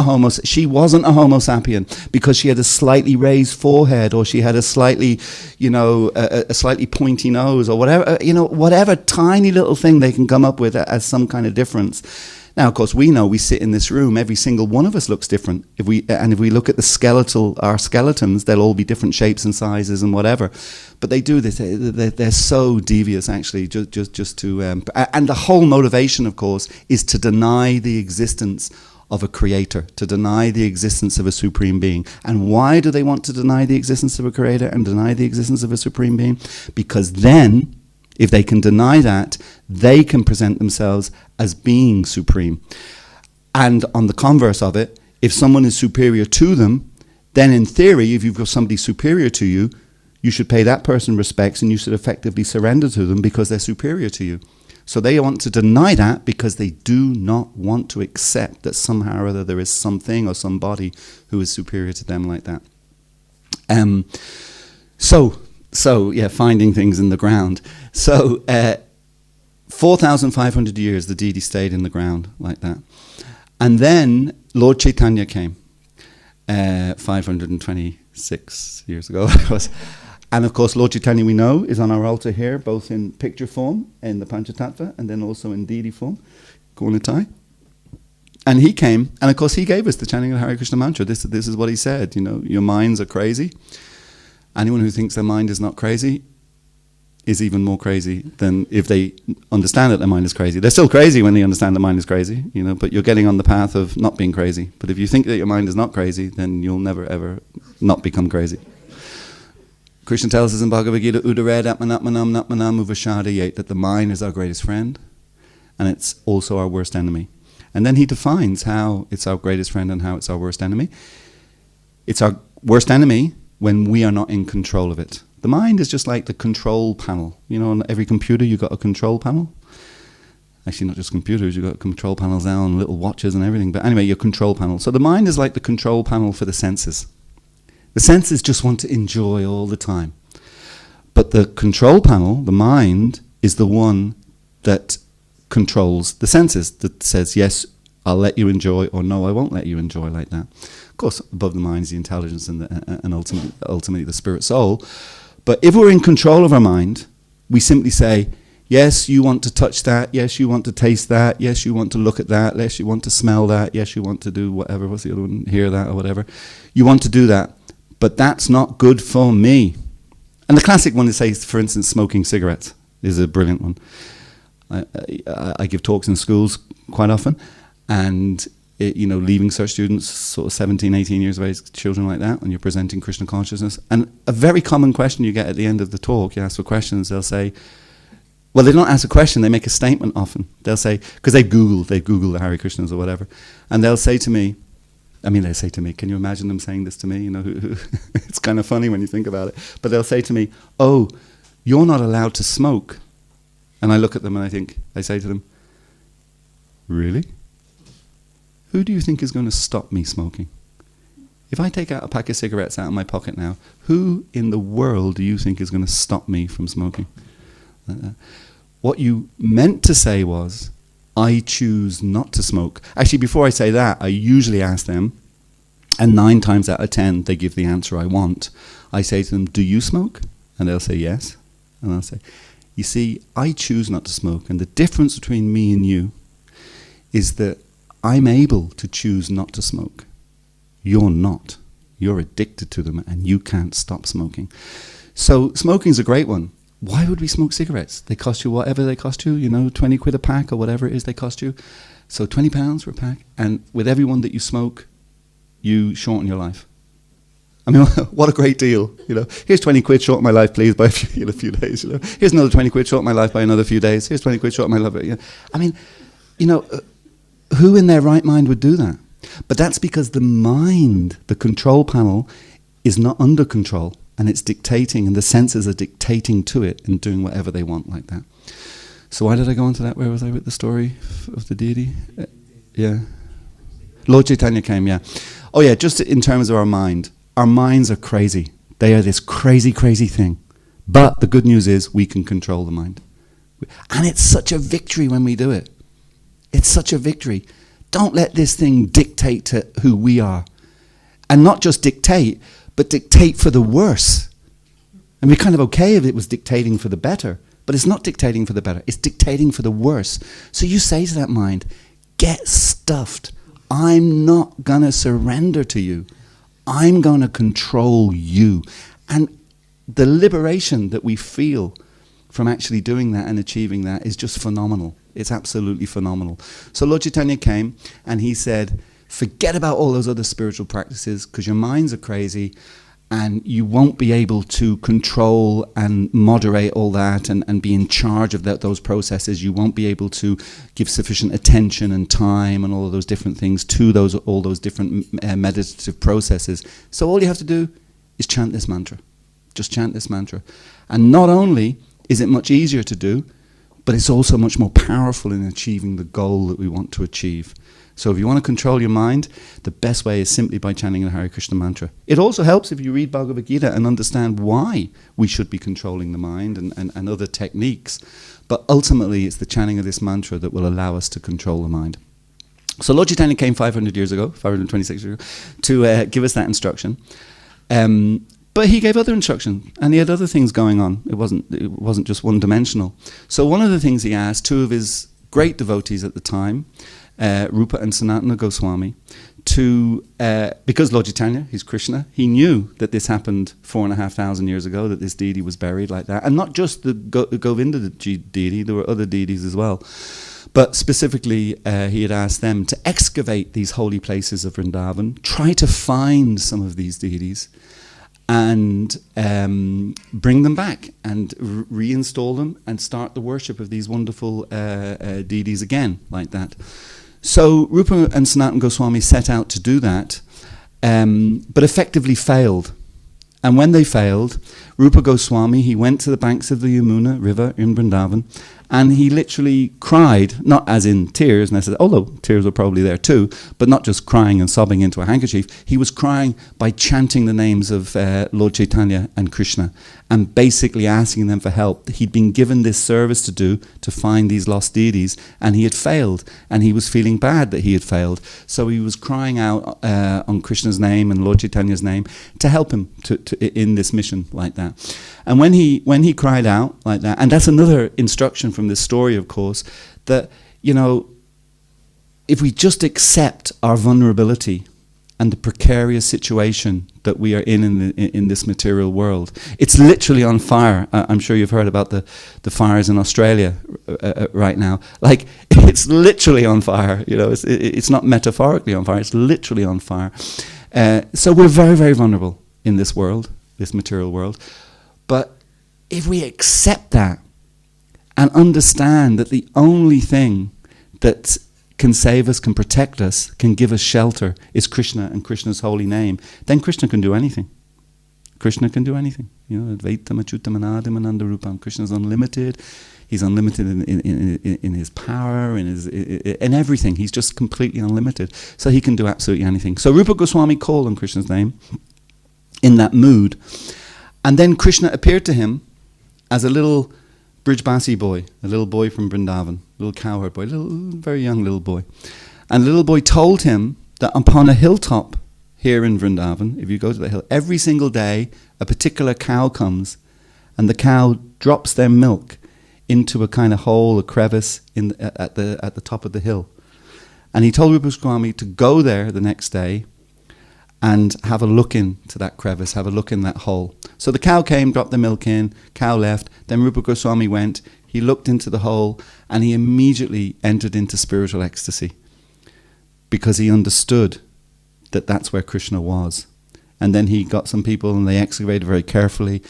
she wasn't a Homo sapien because she had a slightly raised forehead, or she had a slightly, a slightly pointy nose, or whatever, whatever tiny little thing they can come up with as some kind of difference. Now, of course, we know we sit in this room, every single one of us looks different. If we look at our skeletons, they'll all be different shapes and sizes and whatever. But they do this, they're so devious, actually, just to... and the whole motivation, of course, is to deny the existence of a creator, to deny the existence of a supreme being. And why do they want to deny the existence of a creator and deny the existence of a supreme being? Because then, if they can deny that, they can present themselves as being supreme. And on the converse of it, if someone is superior to them, then in theory, if you've got somebody superior to you, you should pay that person respects and you should effectively surrender to them because they're superior to you. So they want to deny that because they do not want to accept that somehow or other there is something or somebody who is superior to them like that. So yeah, finding things in the ground. So 4,500 years the deity stayed in the ground like that. And then Lord Chaitanya came 526 years ago. And of course, Lord Chaitanya, we know, is on our altar here, both in picture form, in the Panchatattva, and then also in deity form, Gaunitai. And he came, and of course he gave us the chanting of the Hare Krishna mantra. This is what he said, your minds are crazy. Anyone who thinks their mind is not crazy is even more crazy than if they understand that their mind is crazy. They're still crazy when they understand their mind is crazy, but you're getting on the path of not being crazy. But if you think that your mind is not crazy, then you'll never ever not become crazy. Krishna tells us in Bhagavad Gita, Udared Atmanatmanam Natmanam Uvashadayet, that the mind is our greatest friend and it's also our worst enemy. And then he defines how it's our greatest friend and how it's our worst enemy. It's our worst enemy when we are not in control of it. The mind is just like the control panel. On every computer you've got a control panel. Actually, not just computers, you've got control panels now on little watches and everything. But anyway, your control panel. So the mind is like the control panel for the senses. The senses just want to enjoy all the time. But the control panel, the mind, is the one that controls the senses, that says, yes, I'll let you enjoy, or no, I won't let you enjoy, like that. Of course, above the mind is the intelligence and ultimately the spirit soul. But if we're in control of our mind, we simply say, yes, you want to touch that, yes, you want to taste that, yes, you want to look at that, yes, you want to smell that, yes, you want to do whatever, what's the other one, hear that or whatever. You want to do that. But that's not good for me. And the classic one is, say, for instance, smoking cigarettes is a brilliant one. I give talks in schools quite often, and leaving such students, sort of 17, 18 years of age, children like that, when you're presenting Krishna consciousness. And a very common question you get at the end of the talk, you ask for questions, they'll say, well, they don't ask a question, they make a statement often. They'll say, because they've Googled the Hare Krishnas or whatever, and they'll say to me, can you imagine them saying this to me? It's kind of funny when you think about it. But they'll say to me, oh, you're not allowed to smoke. And I look at them and I say to them, really? Who do you think is going to stop me smoking? If I take out a pack of cigarettes out of my pocket now, who in the world do you think is going to stop me from smoking? What you meant to say was, I choose not to smoke. Actually, before I say that, I usually ask them, and 9 times out of 10, they give the answer I want. I say to them, do you smoke? And they'll say yes. And I'll say, you see, I choose not to smoke, and the difference between me and you is that I'm able to choose not to smoke. You're not. You're addicted to them and you can't stop smoking. So smoking's a great one. Why would we smoke cigarettes? They cost you whatever they cost you, 20 quid a pack or whatever it is they cost you. So £20 for a pack. And with every one that you smoke, you shorten your life. I mean, what a great deal, Here's 20 quid, shorten my life, please, by a few days, Here's another 20 quid, shorten my life by another few days. Here's 20 quid, shorten my life. I mean, who in their right mind would do that? But that's because the mind, the control panel, is not under control, and it's dictating, and the senses are dictating to it and doing whatever they want like that. So why did I go on to that? Where was I with the story of the deity? Yeah. Lord Chaitanya came, yeah. Oh yeah, just in terms of our mind. Our minds are crazy. They are this crazy, crazy thing. But the good news is we can control the mind. And it's such a victory when we do it. It's such a victory. Don't let this thing dictate to who we are. And not just dictate, but dictate for the worse. And we're kind of okay if it was dictating for the better. But it's not dictating for the better. It's dictating for the worse. So you say to that mind, get stuffed. I'm not going to surrender to you. I'm going to control you. And the liberation that we feel from actually doing that and achieving that is just phenomenal. It's absolutely phenomenal. So Lord Chaitanya came and he said, forget about all those other spiritual practices because your minds are crazy and you won't be able to control and moderate all that and be in charge of those processes. You won't be able to give sufficient attention and time and all of those different things to all those different meditative processes. So all you have to do is chant this mantra. Just chant this mantra. And not only is it much easier to do, but it's also much more powerful in achieving the goal that we want to achieve. So if you want to control your mind, the best way is simply by chanting the Hare Krishna mantra. It also helps if you read Bhagavad Gita and understand why we should be controlling the mind and other techniques. But ultimately, it's the chanting of this mantra that will allow us to control the mind. So Lord Chaitanya came 526 years ago, to give us that instruction. But he gave other instruction, and he had other things going on. It wasn't just one-dimensional. So one of the things he asked two of his great devotees at the time, Rupa and Sanatana Goswami, because Lord Chaitanya, he's Krishna, he knew that this happened 4,500 years ago, that this deity was buried like that. And not just the Govinda deity, there were other deities as well. But specifically, he had asked them to excavate these holy places of Vrindavan, try to find some of these deities, and bring them back and reinstall them and start the worship of these wonderful deities again, like that. So Rupa and Sanatana Goswami set out to do that, but effectively failed. And when they failed, Rupa Goswami, he went to the banks of the Yamuna River in Vrindavan, and he literally cried, not as in tears necessarily, although tears were probably there too, but not just crying and sobbing into a handkerchief. He was crying by chanting the names of Lord Chaitanya and Krishna and basically asking them for help. He'd been given this service to do, to find these lost deities, and he had failed, and he was feeling bad that he had failed. So he was crying out on Krishna's name and Lord Chaitanya's name to help him in this mission like that. And when he cried out like that, and that's another instruction from this story, of course, that, if we just accept our vulnerability and the precarious situation that we are in this material world, it's literally on fire. I'm sure you've heard about the fires in Australia right now. Like, it's literally on fire. It's not metaphorically on fire. It's literally on fire. So we're very, very vulnerable in this world, this material world. But if we accept that and understand that the only thing that can save us, can protect us, can give us shelter is Krishna and Krishna's holy name, then Krishna can do anything. Krishna can do anything. Advaitam Achyutam Anadam Anandarupam. Krishna's unlimited. He's unlimited in his power, in everything. He's just completely unlimited. So he can do absolutely anything. So Rupa Goswami called on Krishna's name in that mood. And then Krishna appeared to him as a little Brijbasi boy, a little boy from Vrindavan, a little cowherd boy, very young little boy. And the little boy told him that upon a hilltop here in Vrindavan, if you go to the hill, every single day a particular cow comes and the cow drops their milk into a kind of hole, a crevice at the top of the hill. And he told Rupa Goswami to go there the next day and have a look into that crevice, have a look in that hole. So the cow came, dropped the milk in, cow left, then Rupa Goswami went, he looked into the hole, and he immediately entered into spiritual ecstasy because he understood that that's where Krishna was. And then he got some people and they excavated very carefully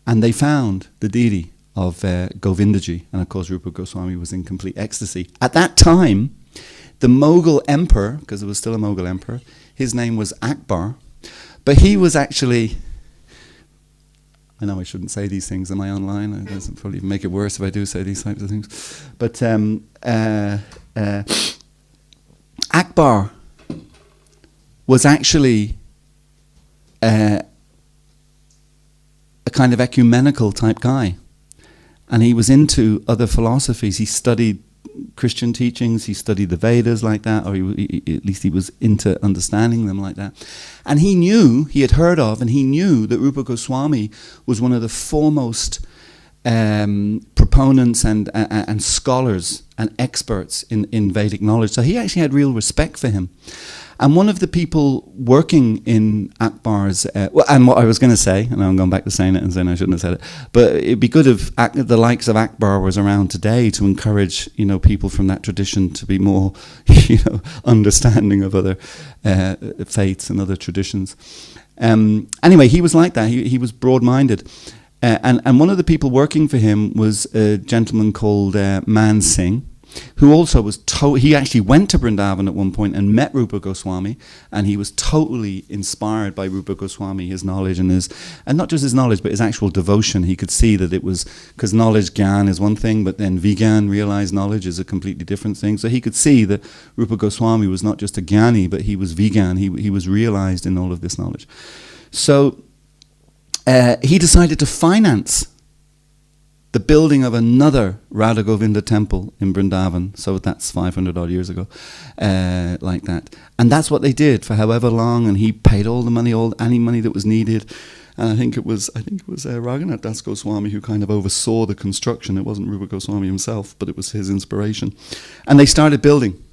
and they found the deity of Govindaji. And of course Rupa Goswami was in complete ecstasy. At that time, the Mughal emperor, because it was still a Mughal emperor, his name was Akbar, but he was actually, I know I shouldn't say these things, am I online? It doesn't probably make it worse if I do say these types of things. But Akbar was actually a kind of ecumenical type guy. And he was into other philosophies. He studied Christian teachings, he studied the Vedas like that, or at least he was into understanding them like that. And he had heard of, and he knew that Rupa Goswami was one of the foremost proponents and scholars and experts in Vedic knowledge. So he actually had real respect for him. And one of the people working in Akbar's, and what I was going to say, and I'm going back to saying it and saying I shouldn't have said it, but it'd be good if the likes of Akbar was around today to encourage, people from that tradition to be more, understanding of other faiths and other traditions. Anyway, he was like that. He was broad-minded. And one of the people working for him was a gentleman called Man Singh, who also was he actually went to Vrindavan at one point and met Rupa Goswami, and he was totally inspired by Rupa Goswami, his knowledge and not just his knowledge, but his actual devotion. He could see that it was, because knowledge, gyan, is one thing, but then vigyan, realized knowledge, is a completely different thing. So he could see that Rupa Goswami was not just a jnani, but he was vigyan, he was realized in all of this knowledge. So he decided to finance the building of another Radha Govinda temple in Vrindavan. So that's 500 odd years ago, like that. And that's what they did for however long, and he paid all the money, any money that was needed. And I think it was Raghunath Das Goswami who kind of oversaw the construction. It wasn't Rupa Goswami himself, but it was his inspiration. And they started building.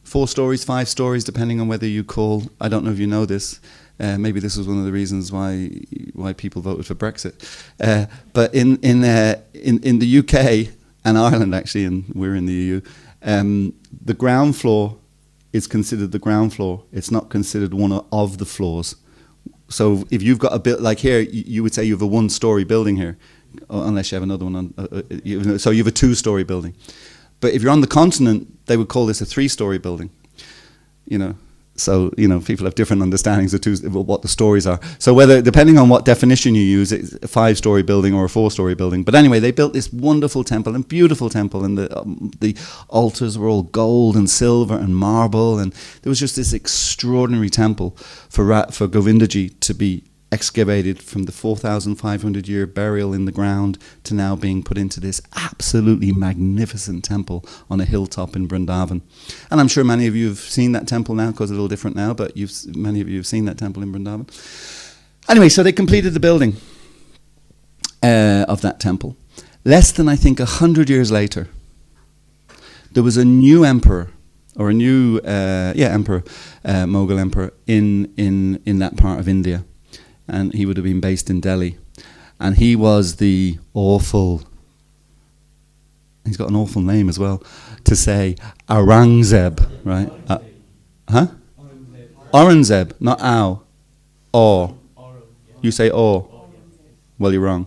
4 stories, 5 stories, depending on whether you call, I don't know if you know this, maybe this was one of the reasons why people voted for Brexit. But in the UK and Ireland, actually, and we're in the EU, the ground floor is considered the ground floor. It's not considered one of the floors. So if you've got a bit like here, you would say you have a 1-story building here, unless you have another one on. So you have a 2-story building. But if you're on the continent, they would call this a 3-story building. So, people have different understandings of what the stories are. So depending on what definition you use, it's a 5-story building or a 4-story building. But anyway, they built this wonderful temple and beautiful temple, and the altars were all gold and silver and marble, and there was just this extraordinary temple for Govindaji to be excavated from the 4,500-year burial in the ground to now being put into this absolutely magnificent temple on a hilltop in Vrindavan. And I'm sure many of you have seen that temple now, because it's a little different now, but many of you have seen that temple in Vrindavan. Anyway, so they completed the building of that temple. Less than, I think, 100 years later, there was a new emperor, or a new emperor, Mughal emperor, in that part of India. And he would have been based in Delhi. And he was the awful, he's got an awful name as well, to say Aurangzeb, right? Aurangzeb, not Ao. Or. You say Or. Well, you're wrong.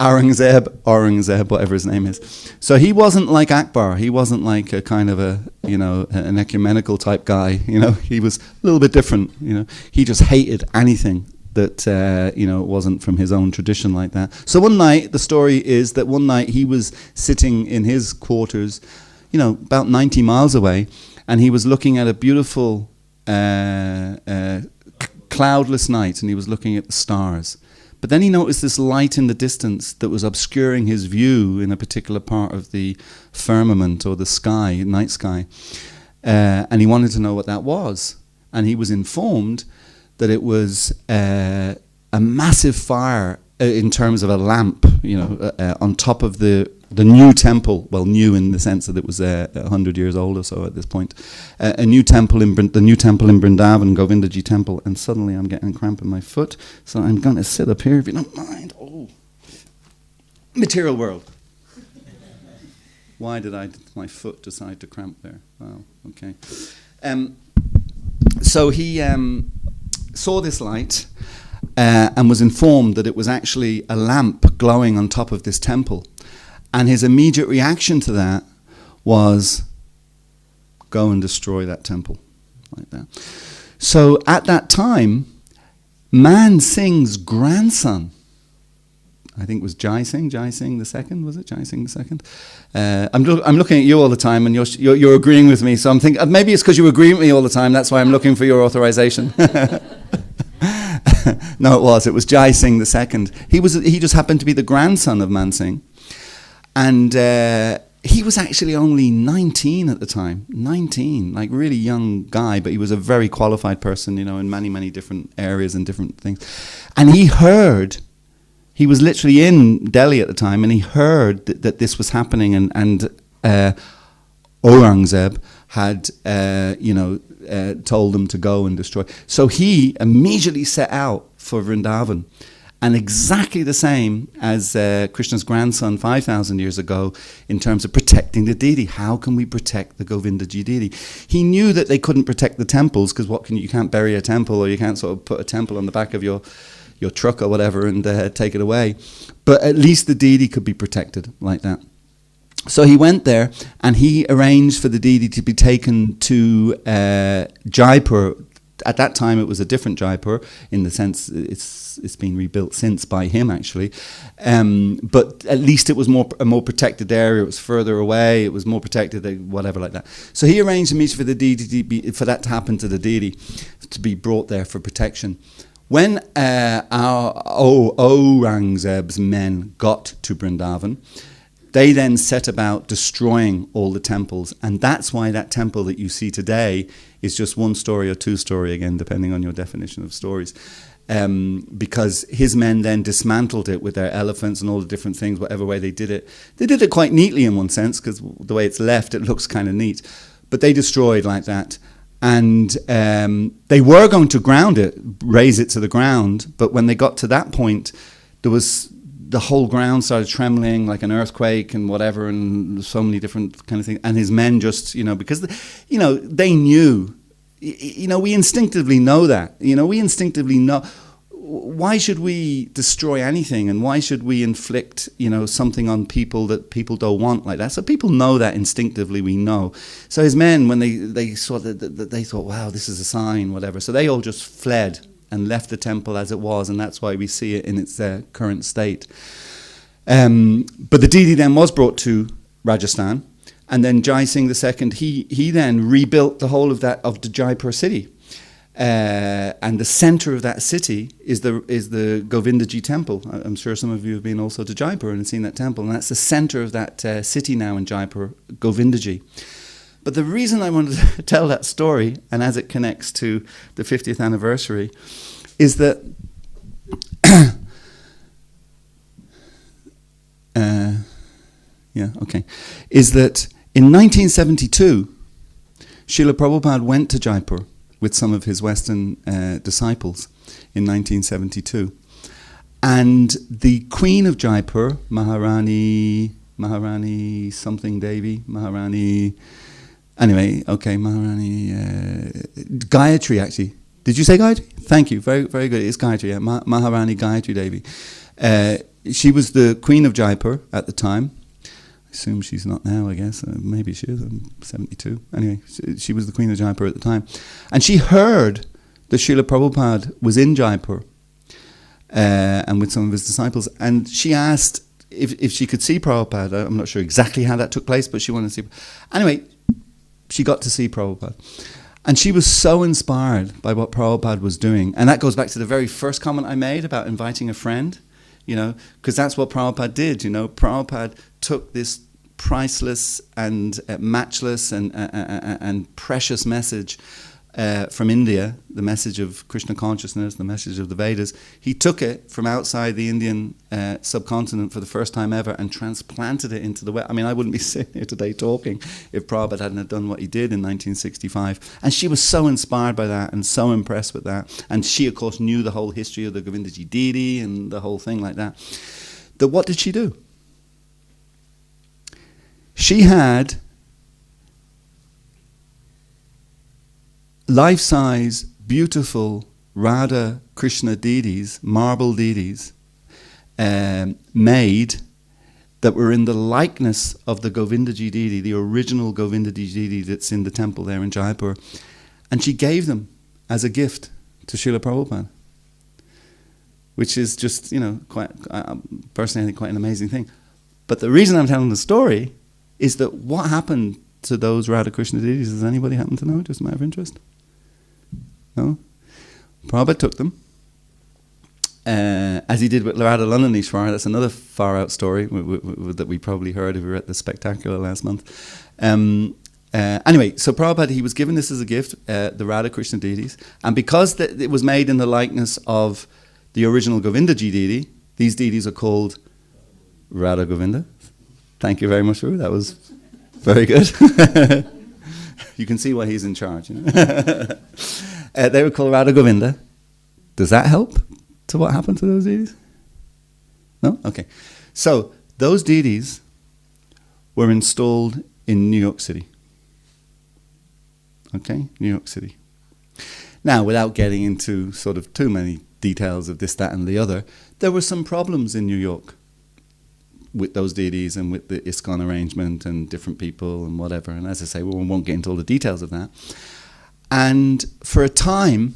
Aurangzeb, whatever his name is. So he wasn't like Akbar. He wasn't like a kind of an ecumenical type guy. He was a little bit different. He just hated anything that wasn't from his own tradition like that. So one night, the story is that one night he was sitting in his quarters, about 90 miles away, and he was looking at a beautiful cloudless night, and he was looking at the stars. But then he noticed this light in the distance that was obscuring his view in a particular part of the firmament or the sky, night sky. And he wanted to know what that was. And he was informed that it was a massive fire in terms of a lamp, on top of the the new temple, well, new in the sense that it was 100 years old or so at this point, the new temple in Vrindavan, Govindaji temple, and suddenly I'm getting a cramp in my foot, so I'm going to sit up here if you don't mind. Oh, material world. Why did my foot decide to cramp there? Wow, okay. So he saw this light and was informed that it was actually a lamp glowing on top of this temple. And his immediate reaction to that was, go and destroy that temple. Like that. So at that time, Man Singh's grandson, I think it was Jai Singh the second, was it? Jai Singh the second? I'm looking at you all the time, and you're agreeing with me. So I'm thinking maybe it's because you agree with me all the time. That's why I'm looking for your authorization. No, it was Jai Singh the second. He just happened to be the grandson of Man Singh, and he was actually only 19 at the time. 19, like really young guy, but he was a very qualified person, in many, many different areas and different things. And he was literally in Delhi at the time, and he heard that this was happening, and Aurangzeb had, told them to go and destroy. So he immediately set out for Vrindavan, and exactly the same as Krishna's grandson 5,000 years ago in terms of protecting the deity. How can we protect the Govindaji deity? He knew that they couldn't protect the temples, because you can't bury a temple, or you can't sort of put a temple on the back of your truck or whatever and take it away. But at least the deity could be protected like that. So he went there, and he arranged for the deity to be taken to Jaipur. At that time, it was a different Jaipur, in the sense it's been rebuilt since by him, actually. But at least it was a more protected area. It was further away. It was more protected, whatever like that. So he arranged a meeting for the deity for that to happen to the deity, to be brought there for protection. When Aurangzeb's men got to Vrindavan, they then set about destroying all the temples. And that's why that temple that you see today is just one story or two story, again, depending on your definition of stories. Because his men then dismantled it with their elephants and all the different things, whatever way they did it. They did it quite neatly in one sense, because the way it's left, it looks kind of neat. But they destroyed like that. And they were going to ground it, raise it to the ground, but when they got to that point, the whole ground started trembling like an earthquake and whatever, and so many different kind of things. And his men just, because they knew, we instinctively know that, we instinctively know. Why should we destroy anything, and why should we inflict, something on people that people don't want like that? So people know that instinctively, we know. So his men, when they saw that, they thought, wow, this is a sign, whatever. So they all just fled and left the temple as it was, and that's why we see it in its current state. But the deity then was brought to Rajasthan, and then Jai Singh II, he then rebuilt the whole of the Jaipur city. And the center of that city is the Govindaji temple. I'm sure some of you have been also to Jaipur and seen that temple, and that's the center of that city now in Jaipur, Govindaji. But the reason I wanted to tell that story, and as it connects to the 50th anniversary, is that is that in 1972, Srila Prabhupada went to Jaipur with some of his Western disciples in 1972. And the Queen of Jaipur, Maharani something Devi, Maharani Gayatri, actually. Did you say Gayatri? Thank you, very, very good. It's Gayatri, yeah. Maharani Gayatri Devi. She was the Queen of Jaipur at the time. I assume she's not now, I guess. Maybe she is. I'm 72. Anyway, she was the Queen of Jaipur at the time. And she heard that Srila Prabhupada was in Jaipur and with some of his disciples. And she asked if she could see Prabhupada. I'm not sure exactly how that took place, but she wanted to see. Anyway, she got to see Prabhupada. And she was so inspired by what Prabhupada was doing. And that goes back to the very first comment I made about inviting a friend, because that's what Prabhupada did. Prabhupada took this priceless and matchless and precious message from India, the message of Krishna consciousness, the message of the Vedas. He took it from outside the Indian subcontinent for the first time ever and transplanted it into the West. I mean, I wouldn't be sitting here today talking if Prabhupada hadn't done what he did in 1965. And she was so inspired by that and so impressed with that. And she, of course, knew the whole history of the Govindaji deity and the whole thing like that. That what did she do? She had life-size, beautiful Radha Krishna deities, marble deities, made that were in the likeness of the Govindaji deity, the original Govindaji deity that's in the temple there in Jaipur. And she gave them as a gift to Srila Prabhupada, which is just, quite, personally I think quite an amazing thing. But the reason I'm telling the story is that what happened to those Radha Krishna deities, does anybody happen to know, just a matter of interest? No? Prabhupada took them, as he did with Radha Londonishwar. That's another far-out story that we probably heard if we were at the Spectacular last month. Anyway, so Prabhupada, he was given this as a gift, the Radha Krishna deities, and because it was made in the likeness of the original Govindaji deity, these deities are called Radha Govinda. Thank you very much, Ru. That was very good. You can see why he's in charge. They were called Radha Govinda. Does that help to what happened to those deities? No? Okay. So, those deities were installed in New York City. Okay? New York City. Now, without getting into sort of too many details of this, that, and the other, there were some problems in New York with those deities and with the ISKCON arrangement and different people and whatever. And as I say, we won't get into all the details of that. And for a time,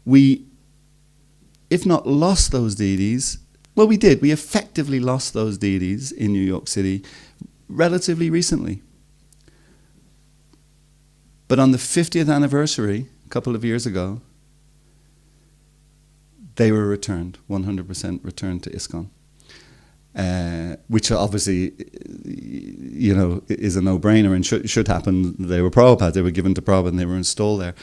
we, if not lost those deities, well, we did. We effectively lost those deities in New York City relatively recently. But on the 50th anniversary, a couple of years ago, they were returned, 100% returned to ISKCON. Which obviously, is a no-brainer and should happen. They were Prabhupada, they were given to Prabhupada and they were installed there.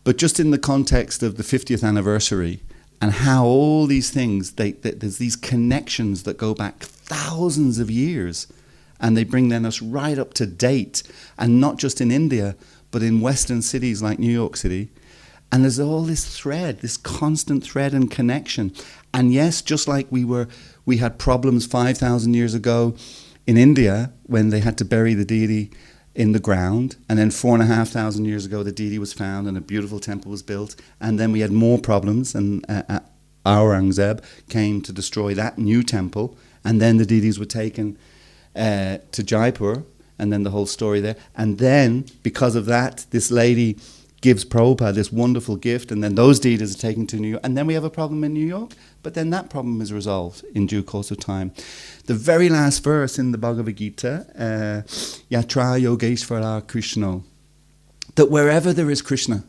But just in the context of the 50th anniversary and how all these things, there's these connections that go back thousands of years and they bring then us right up to date, and not just in India, but in Western cities like New York City. And there's all this thread, this constant thread and connection. And yes, just like we had problems 5,000 years ago in India when they had to bury the deity in the ground, and then 4,500 years ago the deity was found and a beautiful temple was built, and then we had more problems, and Aurangzeb came to destroy that new temple, and then the deities were taken to Jaipur, and then the whole story there. And then, because of that, this lady gives Prabhupada this wonderful gift, and then those deities are taken to New York, and then we have a problem in New York, but then that problem is resolved in due course of time. The very last verse in the Bhagavad Gita, Yatra Yogeshvara Krishna, that wherever there is Krishna,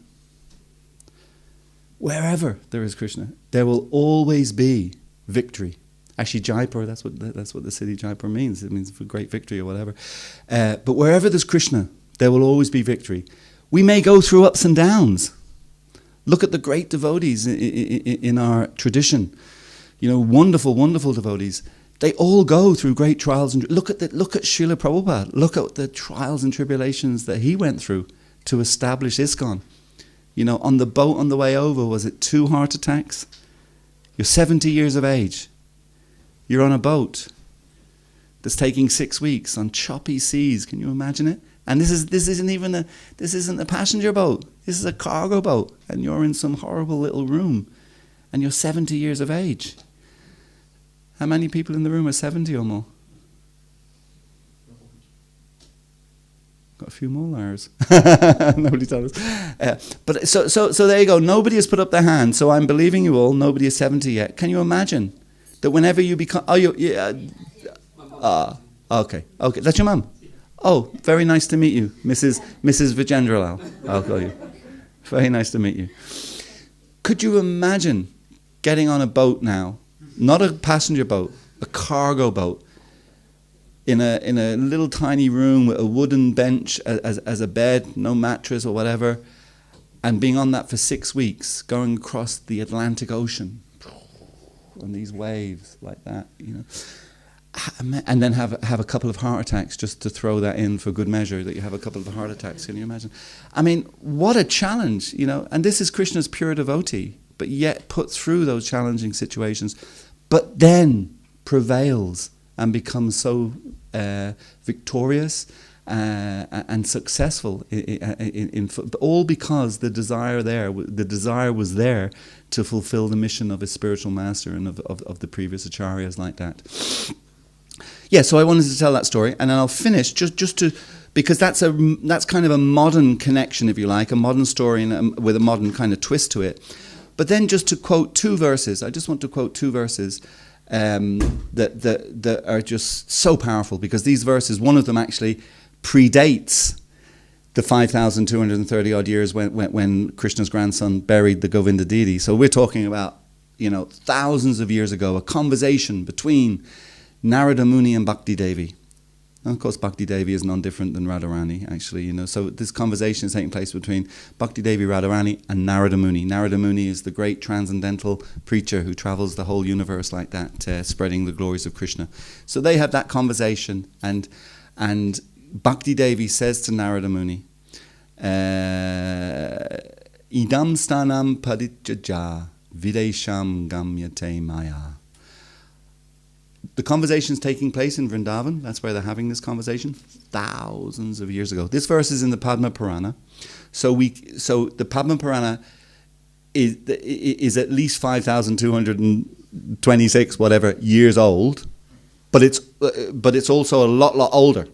there will always be victory. Actually, Jaipur, that's what the city Jaipur means. It means for great victory or whatever. But wherever there's Krishna, there will always be victory. We may go through ups and downs. Look at the great devotees in our tradition. Wonderful, wonderful devotees. They all go through great trials. And look at Srila Prabhupada. Look at the trials and tribulations that he went through to establish ISKCON. On the boat on the way over, was it 2 heart attacks? You're 70 years of age. You're on a boat that's taking 6 weeks on choppy seas. Can you imagine it? And this isn't a passenger boat. This is a cargo boat, and you're in some horrible little room, and you're 70 years of age. How many people in the room are 70 or more? Got a few more liars. Nobody told us. But so there you go. Nobody has put up their hand. So I'm believing you all. Nobody is 70 yet. Can you imagine that whenever you become? Oh, okay. That's your mum. Oh, very nice to meet you, Mrs. Vijendralal. I'll call you. Very nice to meet you. Could you imagine getting on a boat now, not a passenger boat, a cargo boat, in a little tiny room with a wooden bench as a bed, no mattress or whatever, And being on that for 6 weeks, going across the Atlantic Ocean, on these waves like that, you know, and then have a couple of heart attacks, just to throw that in for good measure, that you have a couple of heart attacks. Can you imagine? I mean, what a challenge, you know. And this is Krishna's pure devotee, but yet put through those challenging situations, but then prevails and becomes so victorious and successful in all because the desire was there to fulfill the mission of his spiritual master and of the previous acharyas like that. Yeah, so I wanted to tell that story, and then I'll finish just to, because that's kind of a modern connection, if you like, a modern story with a modern kind of twist to it. But then just to quote two verses, I just want to quote two verses that are just so powerful, because these verses, one of them actually predates the 5,230 odd years when Krishna's grandson buried the Govinda deity. So we're talking about, you know, thousands of years ago, a conversation between Narada Muni and Bhakti Devi. And of course, Bhakti Devi is none different than Radharani, actually, you know. So this conversation is taking place between Bhakti Devi, Radharani, and Narada Muni. Narada Muni is the great transcendental preacher who travels the whole universe like that, spreading the glories of Krishna. So they have that conversation, and Bhakti Devi says to Narada Muni, Idam stanam padityaja videsham gamyate maya. The conversation is taking place in Vrindavan. That's where they're having this conversation thousands of years ago. This verse is in the Padma Purana. So the Padma Purana is at least 5,226 whatever years old, but it's also a lot older.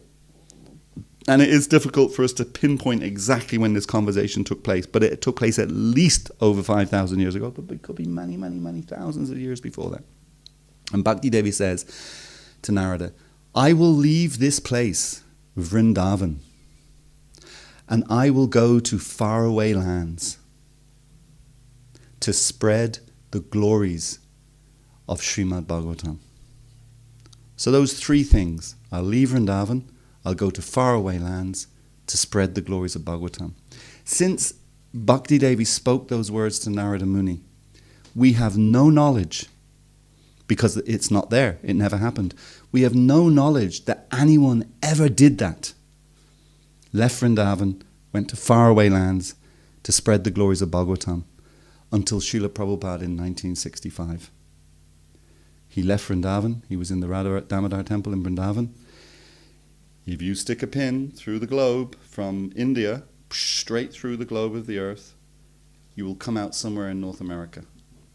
And it is difficult for us to pinpoint exactly when this conversation took place, but it took place at least over 5,000 years ago, but it could be many, many, many thousands of years before that. And Bhakti Devi says to Narada, I will leave this place, Vrindavan, and I will go to faraway lands to spread the glories of Srimad Bhagavatam. So those three things, I'll leave Vrindavan, I'll go to faraway lands to spread the glories of Bhagavatam. Since Bhakti Devi spoke those words to Narada Muni, we have no knowledge, because it's not there, it never happened. We have no knowledge that anyone ever did that. Left Vrindavan, went to faraway lands to spread the glories of Bhagavatam, until Srila Prabhupada in 1965. He left Vrindavan, he was in the Radha Damodar temple in Vrindavan. If you stick a pin through the globe from India, straight through the globe of the earth, you will come out somewhere in North America.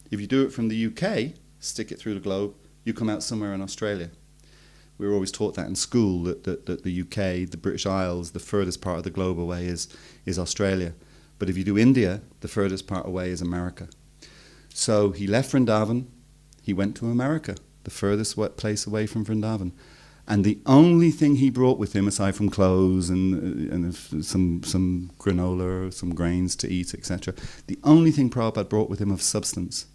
If you do it from the UK, stick it through the globe, you come out somewhere in Australia. We were always taught that in school, that the UK, the British Isles, the furthest part of the globe away is Australia. But if you do India, the furthest part away is America. So he left Vrindavan, he went to America, the furthest place away from Vrindavan. And the only thing he brought with him, aside from clothes and some granola, some grains to eat, etc., the only thing Prabhupada brought with him of substance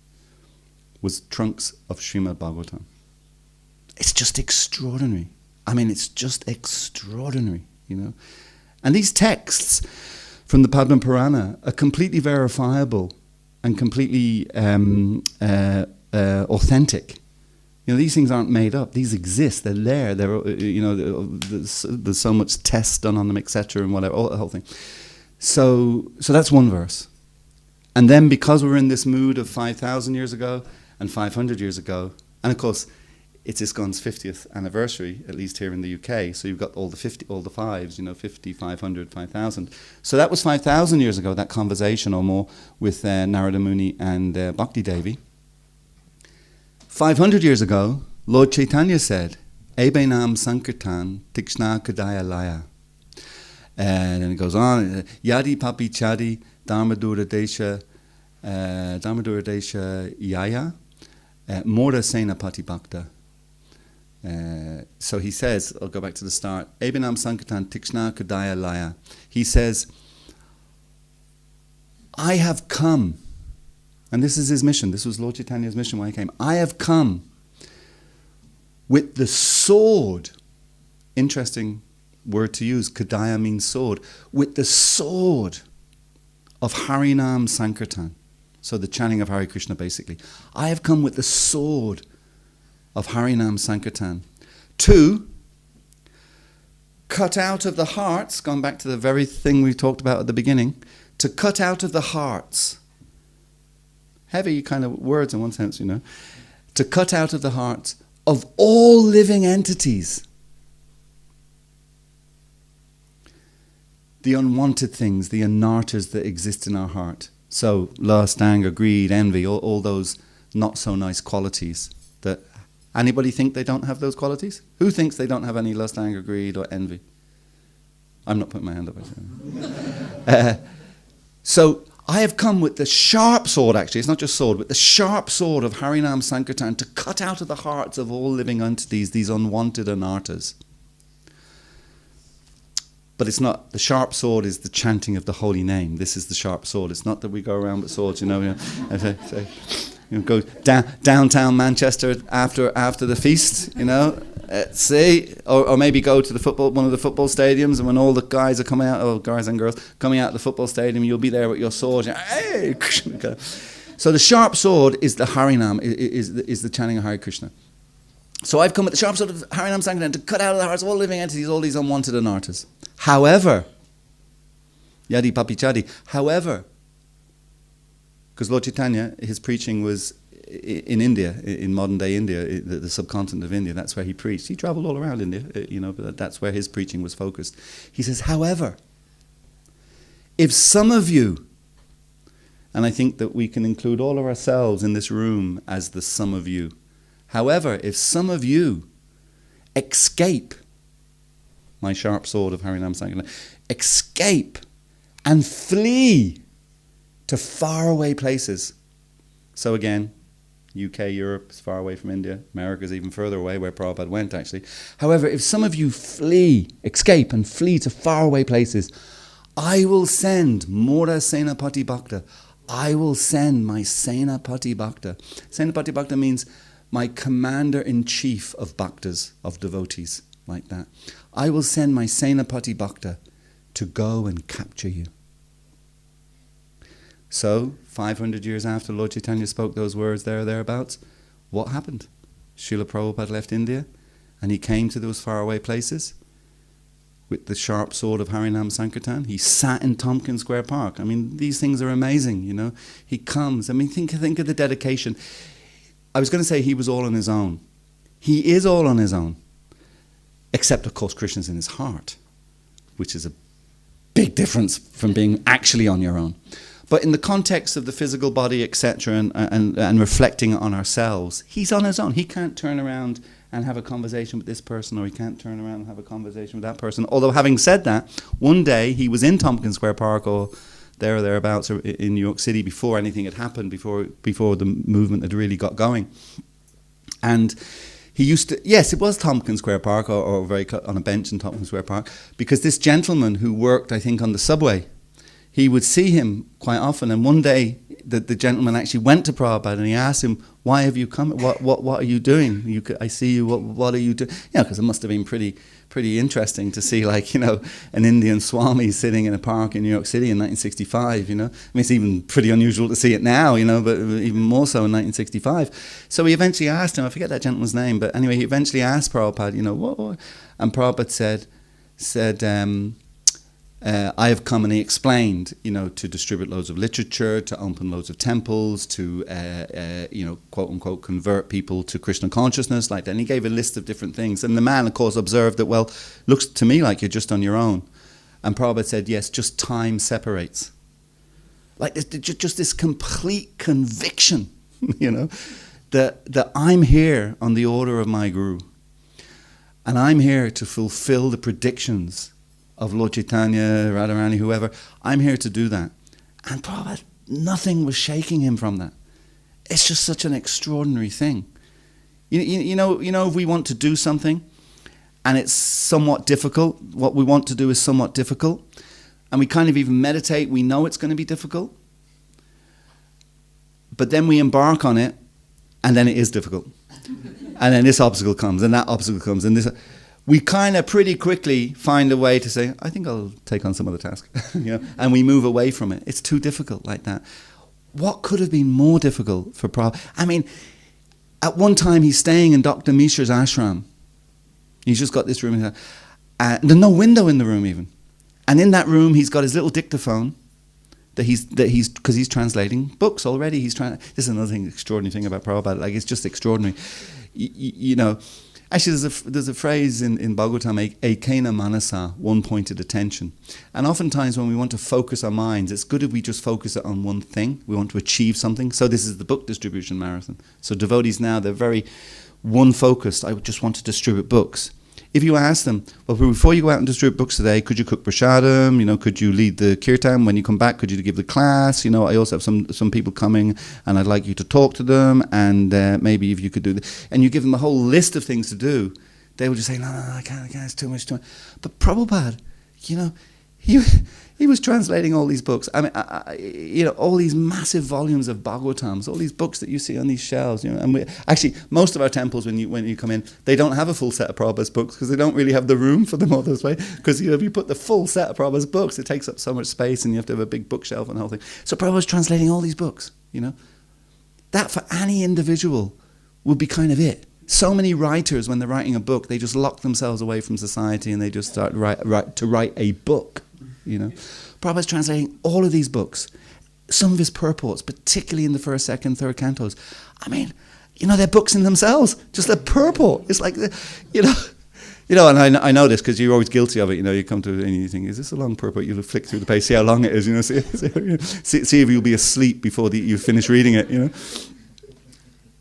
was trunks of Srimad Bhagavatam. It's just extraordinary. I mean, it's just extraordinary, you know. And these texts from the Padma Purana are completely verifiable and completely authentic. You know, these things aren't made up. These exist. They're there. They're, you know, there's so much tests done on them, etc., and whatever, all the whole thing. So that's one verse. And then, because we're in this mood of 5,000 years ago and 500 years ago, and of course, it's ISKCON's 50th anniversary, at least here in the UK. So you've got all the fives, you know, 50, 500, 5,000. So that was 5,000 years ago, that conversation or more with Narada Muni and Bhakti Devi. 500 years ago, Lord Chaitanya said, Ebe nam sankirtan tikshna kadaya laya. And then it goes on, Yadi papi chadi dharmadura desha yaya mora sena patibhakta. So he says, I'll go back to the start, Ebe nam sankirtan tikshna kadaya laya. He says, I have come. And this is his mission. This was Lord Chaitanya's mission when he came. I have come with the sword. Interesting word to use. Kadaya means sword. With the sword of Harinam Sankirtan. So the chanting of Hare Krishna, basically. I have come with the sword of Harinam Sankirtan to cut out of the hearts, going back to the very thing we talked about at the beginning, to cut out of the hearts. Heavy kind of words in one sense, you know. To cut out of the hearts of all living entities the unwanted things, the anartas that exist in our heart. So lust, anger, greed, envy, all those not so nice qualities. That anybody think they don't have those qualities? Who thinks they don't have any lust, anger, greed, or envy? I'm not putting my hand up. So I have come with the sharp sword, actually, it's not just sword, but the sharp sword of Harinam Sankirtan to cut out of the hearts of all living entities these unwanted anartas. But it's not, the sharp sword is the chanting of the holy name. This is the sharp sword. It's not that we go around with swords, go downtown Manchester after the feast, or maybe go to one of the football stadiums, and when all the guys are coming out, guys and girls coming out of the football stadium, you'll be there with your sword. Hey! So the sharp sword is the Harinam, is the chanting of Hare Krishna. So I've come with the sharp sword of Harinam Sankirtan to cut out of the hearts of all living entities all these unwanted anartas. However, Yadi Papi Chadi, because Lord Chaitanya, his preaching was in India, in modern day India, the subcontinent of India. That's where he preached. He traveled all around India, but that's where his preaching was focused. He says, however, if some of you, and I think that we can include all of ourselves in this room as the some of you. However, if some of you escape my sharp sword of Harinam Sankirtan, escape and flee to faraway places. So again, UK, Europe is far away from India. America is even further away, where Prabhupada went, actually. However, if some of you escape and flee to faraway places, I will send Mora Senapati Bhakta. I will send my Senapati Bhakta. Senapati Bhakta means my commander-in-chief of bhaktas, of devotees, like that. I will send my Senapati Bhakta to go and capture you. So, 500 years after Lord Chaitanya spoke those words thereabouts, what happened? Srila Prabhupada left India and he came to those faraway places with the sharp sword of Harinam Sankirtan. He sat in Tompkins Square Park. I mean, these things are amazing, He comes. I mean, think of the dedication. I was going to say he was all on his own. He is all on his own. Except, of course, Krishna's in his heart, which is a big difference from being actually on your own. But in the context of the physical body, etc., and reflecting on ourselves, he's on his own. He can't turn around and have a conversation with this person, or he can't turn around and have a conversation with that person. Although, having said that, one day he was in Tompkins Square Park or thereabouts in New York City before anything had happened, before the movement had really got going. And he used to, yes, it was Tompkins Square Park, or very on a bench in Tompkins Square Park, because this gentleman who worked, I think, on the subway, he would see him quite often. And one day, the gentleman actually went to Prabhupada and he asked him, "Why have you come? What are you doing? I see you. What are you doing?" Because it must have been pretty interesting to see, an Indian Swami sitting in a park in New York City in 1965. I mean, it's even pretty unusual to see it now, but even more so in 1965. So he eventually asked him. I forget that gentleman's name, but anyway, he eventually asked Prabhupada, what? And Prabhupada said. I have come, and he explained, to distribute loads of literature, to open loads of temples, to, quote unquote, convert people to Krishna consciousness, like that. And he gave a list of different things. And the man, of course, observed that, well, looks to me like you're just on your own. And Prabhupada said, yes, just time separates. Like just this complete conviction, that I'm here on the order of my Guru. And I'm here to fulfill the predictions of Lord Chaitanya, Radharani, whoever. I'm here to do that. And Prabhupada, nothing was shaking him from that. It's just such an extraordinary thing. You know, if we want to do something and it's somewhat difficult, what we want to do is somewhat difficult, and we kind of even meditate, we know it's going to be difficult, but then we embark on it, and then it is difficult. And then this obstacle comes, and that obstacle comes, and this. we kind of pretty quickly find a way to say, I think I'll take on some other task, and we move away from it. It's too difficult like that. What could have been more difficult for Prabhupada? I mean, at one time he's staying in Dr. Mishra's ashram. He's just got this room. There's no window in the room even. And in that room he's got his little dictaphone because he's translating books already. This is another extraordinary thing about Prabhupada. Like, it's just extraordinary. You know, actually there's a phrase in Bhagavatam, ekena manasa, one-pointed attention. And oftentimes when we want to focus our minds, it's good if we just focus it on one thing. We want to achieve something. So this is the book distribution marathon. So devotees now, they're very one-focused. I just want to distribute books. If you ask them, well, before you go out and distribute books today, could you cook prasadam? You know, could you lead the kirtan? When you come back, could you give the class? You know, I also have some people coming, and I'd like you to talk to them, and maybe if you could do this. And you give them a whole list of things to do, they will just say, no, I can't, it's too much. But Prabhupada, you know, he was translating all these books. I mean, you know, all these massive volumes of Bhagavatams, all these books that you see on these shelves. You know, and actually, most of our temples, when you come in, they don't have a full set of Prabhupada's books because they don't really have the room for them all this way. Because if you put the full set of Prabhupada's books, it takes up so much space, and you have to have a big bookshelf and the whole thing. So Prabhupada's translating all these books. You know, that for any individual would be kind of it. So many writers, when they're writing a book, they just lock themselves away from society and they just start to write a book. You know, Prabhupada's translating all of these books, some of his purports, particularly in the first, second, third cantos. I mean, you know, they're books in themselves, just a purport. It's like, you know, and I know this because you're always guilty of it. You know, you come to it and you think, is this a long purport? You flick through the page, see how long it is. You know, see if you'll be asleep before you finish reading it. You know,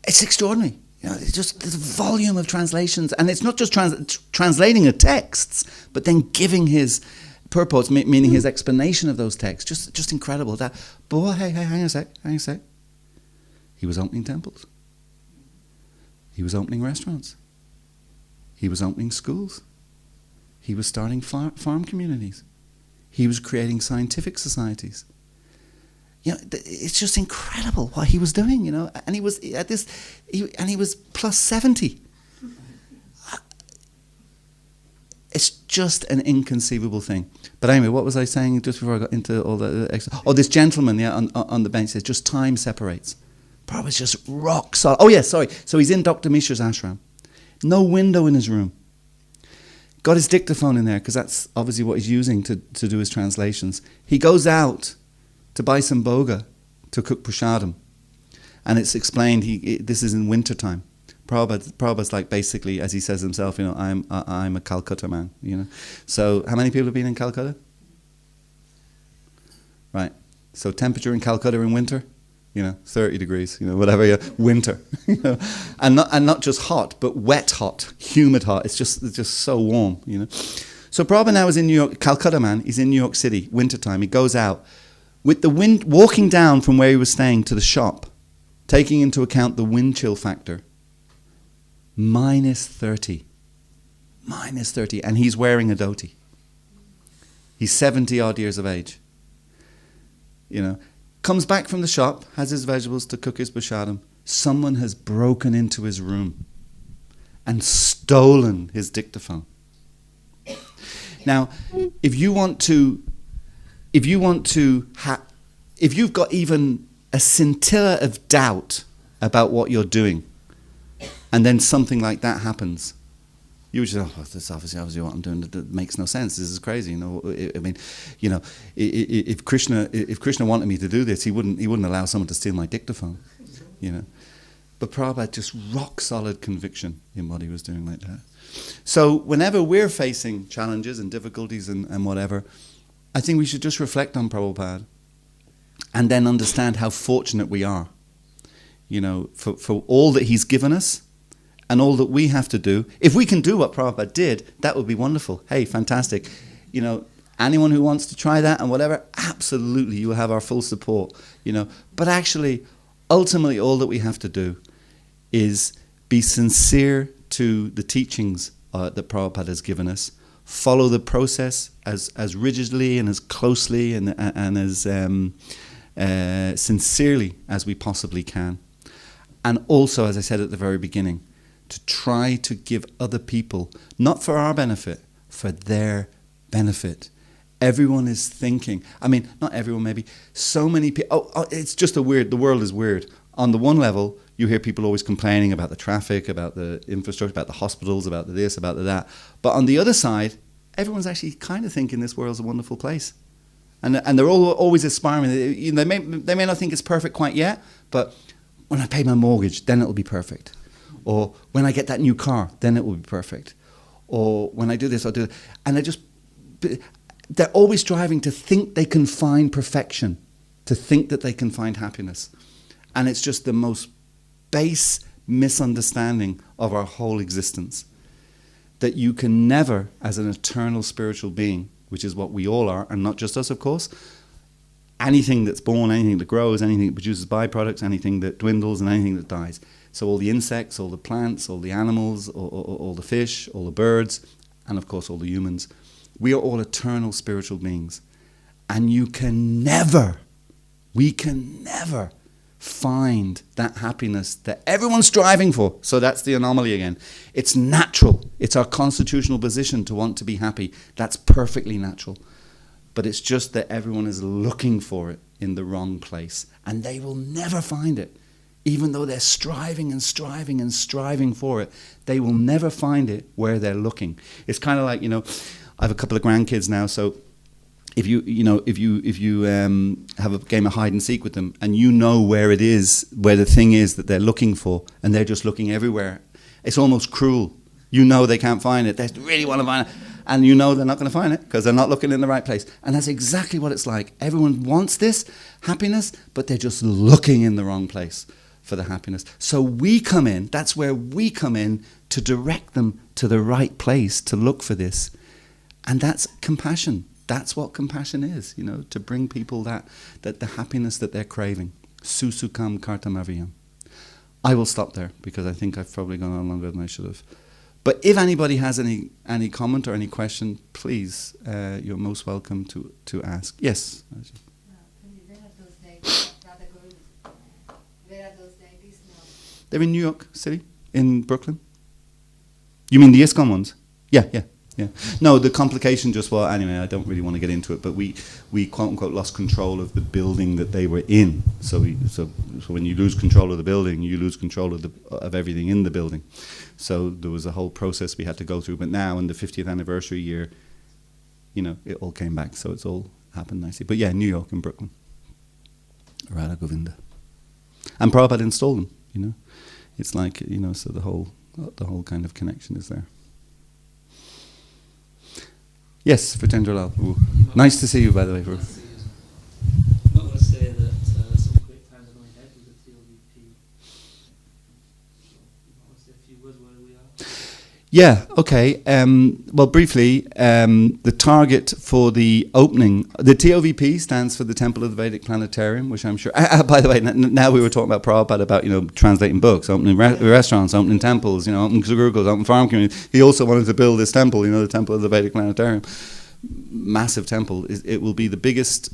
it's extraordinary. You know, it's just this volume of translations, and it's not just translating the texts, but then giving his purports, meaning his explanation of those texts, just incredible. But hey, hang on a sec. He was opening temples. He was opening restaurants. He was opening schools. He was starting farm communities. He was creating scientific societies. You know, it's just incredible what he was doing. You know, and he was at this, he was plus 70. It's just an inconceivable thing. But anyway, what was I saying just before I got into all the extra? Oh, this gentleman, on the bench says, just time separates. Probably just rock solid. Oh, yeah, sorry. So he's in Dr. Mishra's ashram. No window in his room. Got his dictaphone in there, because that's obviously what he's using to do his translations. He goes out to buy some boga to cook prasadam. And it's explained, this is in winter time. Prabhupada's like, basically, as he says himself, you know, I'm a Calcutta man, you know. So how many people have been in Calcutta? Right. So temperature in Calcutta in winter, you know, 30 degrees, you know, whatever, yeah, winter. You know? And not just hot, but wet hot, humid hot. It's just so warm, you know. So Prabhupada now is in New York, Calcutta man, he's in New York City, wintertime. He goes out with the wind, walking down from where he was staying to the shop, taking into account the wind chill factor. Minus 30, and he's wearing a dhoti. He's 70 odd years of age. You know, comes back from the shop, has his vegetables to cook his prasadam. Someone has broken into his room and stolen his dictaphone. Now, if you've got even a scintilla of doubt about what you're doing, and then something like that happens, you would just, that's obviously what I'm doing. That makes no sense. This is crazy. You know, I mean, you know, if Krishna wanted me to do this, he wouldn't allow someone to steal my dictaphone. You know, but Prabhupada just rock solid conviction in what he was doing like that. So whenever we're facing challenges and difficulties and whatever, I think we should just reflect on Prabhupada, and then understand how fortunate we are. You know, for all that he's given us. And all that we have to do, if we can do what Prabhupada did, that would be wonderful. Hey, fantastic. You know, anyone who wants to try that and whatever, absolutely, you will have our full support. You know, but actually, ultimately, all that we have to do is be sincere to the teachings that Prabhupada has given us. Follow the process as rigidly and as closely and as sincerely as we possibly can. And also, as I said at the very beginning, to try to give other people, not for our benefit, for their benefit. Everyone is thinking, I mean, not everyone maybe, so many people, it's just the world is weird. On the one level, you hear people always complaining about the traffic, about the infrastructure, about the hospitals, about the this, about the that. But on the other side, everyone's actually kind of thinking this world's a wonderful place. And they're all always aspiring. They may not think it's perfect quite yet, but when I pay my mortgage, then it'll be perfect. Or when I get that new car, then it will be perfect. Or when I do this, I'll do it. And they're always striving to think they can find perfection, to think that they can find happiness. And it's just the most base misunderstanding of our whole existence. That you can never, as an eternal spiritual being, which is what we all are, and not just us, of course, anything that's born, anything that grows, anything that produces byproducts, anything that dwindles, and anything that dies. So all the insects, all the plants, all the animals, all the fish, all the birds, and of course all the humans, we are all eternal spiritual beings. And we can never find that happiness that everyone's striving for. So that's the anomaly again. It's natural. It's our constitutional position to want to be happy. That's perfectly natural. But it's just that everyone is looking for it in the wrong place. And they will never find it. Even though they're striving and striving and striving for it, they will never find it where they're looking. It's kind of like, I have a couple of grandkids now, so if you have a game of hide and seek with them, and you know where it is, where the thing is that they're looking for, and they're just looking everywhere, it's almost cruel. You know they can't find it. They really want to find it, and you know they're not going to find it because they're not looking in the right place. And that's exactly what it's like. Everyone wants this happiness, but they're just looking in the wrong place for the happiness. So we come in, that's where we come in to direct them to the right place to look for this. And that's compassion. That's what compassion is, to bring people that the happiness that they're craving. Susukam kartamaviyam. I will stop there because I think I've probably gone on longer than I should have. But if anybody has any comment or any question, please, you're most welcome to ask. Yes? They're in New York City, in Brooklyn. You mean the ISKCON ones? Yeah. No, the complication just was, anyway, I don't really want to get into it, but we quote unquote lost control of the building that they were in. So when you lose control of the building, you lose control of everything in the building. So there was a whole process we had to go through. But now in the 50th anniversary year, it all came back. So it's all happened nicely. But yeah, New York and Brooklyn. Radha Govinda. And Prabhupada installed them, It's like, so the whole kind of connection is there. Yes, for Tendralal. Nice to see you, by the way. I want to say that some great times are going ahead with the TLVP. So, I want to say a few words where we are. Yeah, okay. Well, briefly, the target for the opening, the TOVP stands for the Temple of the Vedic Planetarium, which I'm sure, by the way, now we were talking about Prabhupada about, translating books, opening restaurants, opening temples, opening gurukuls, opening farm communities. He also wanted to build this temple, the Temple of the Vedic Planetarium. Massive temple. It will be the biggest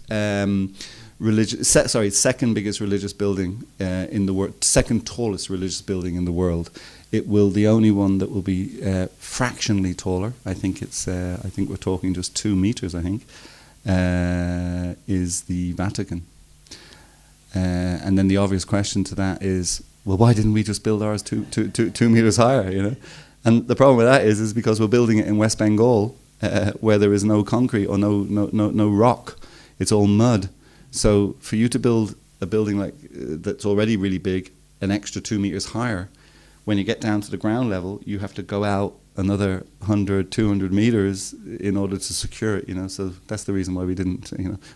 second biggest religious building in the world, second tallest religious building in the world. It will the only one that will be fractionally taller. I think it's. I think we're talking just 2 meters. I think is the Vatican. And then the obvious question to that is, well, why didn't we just build ours 2 meters higher? And the problem with that is because we're building it in West Bengal, where there is no concrete or no rock. It's all mud. So for you to build a building like that's already really big, an extra 2 meters higher. When you get down to the ground level, you have to go out another 100, 200 meters in order to secure it, So that's the reason why we didn't,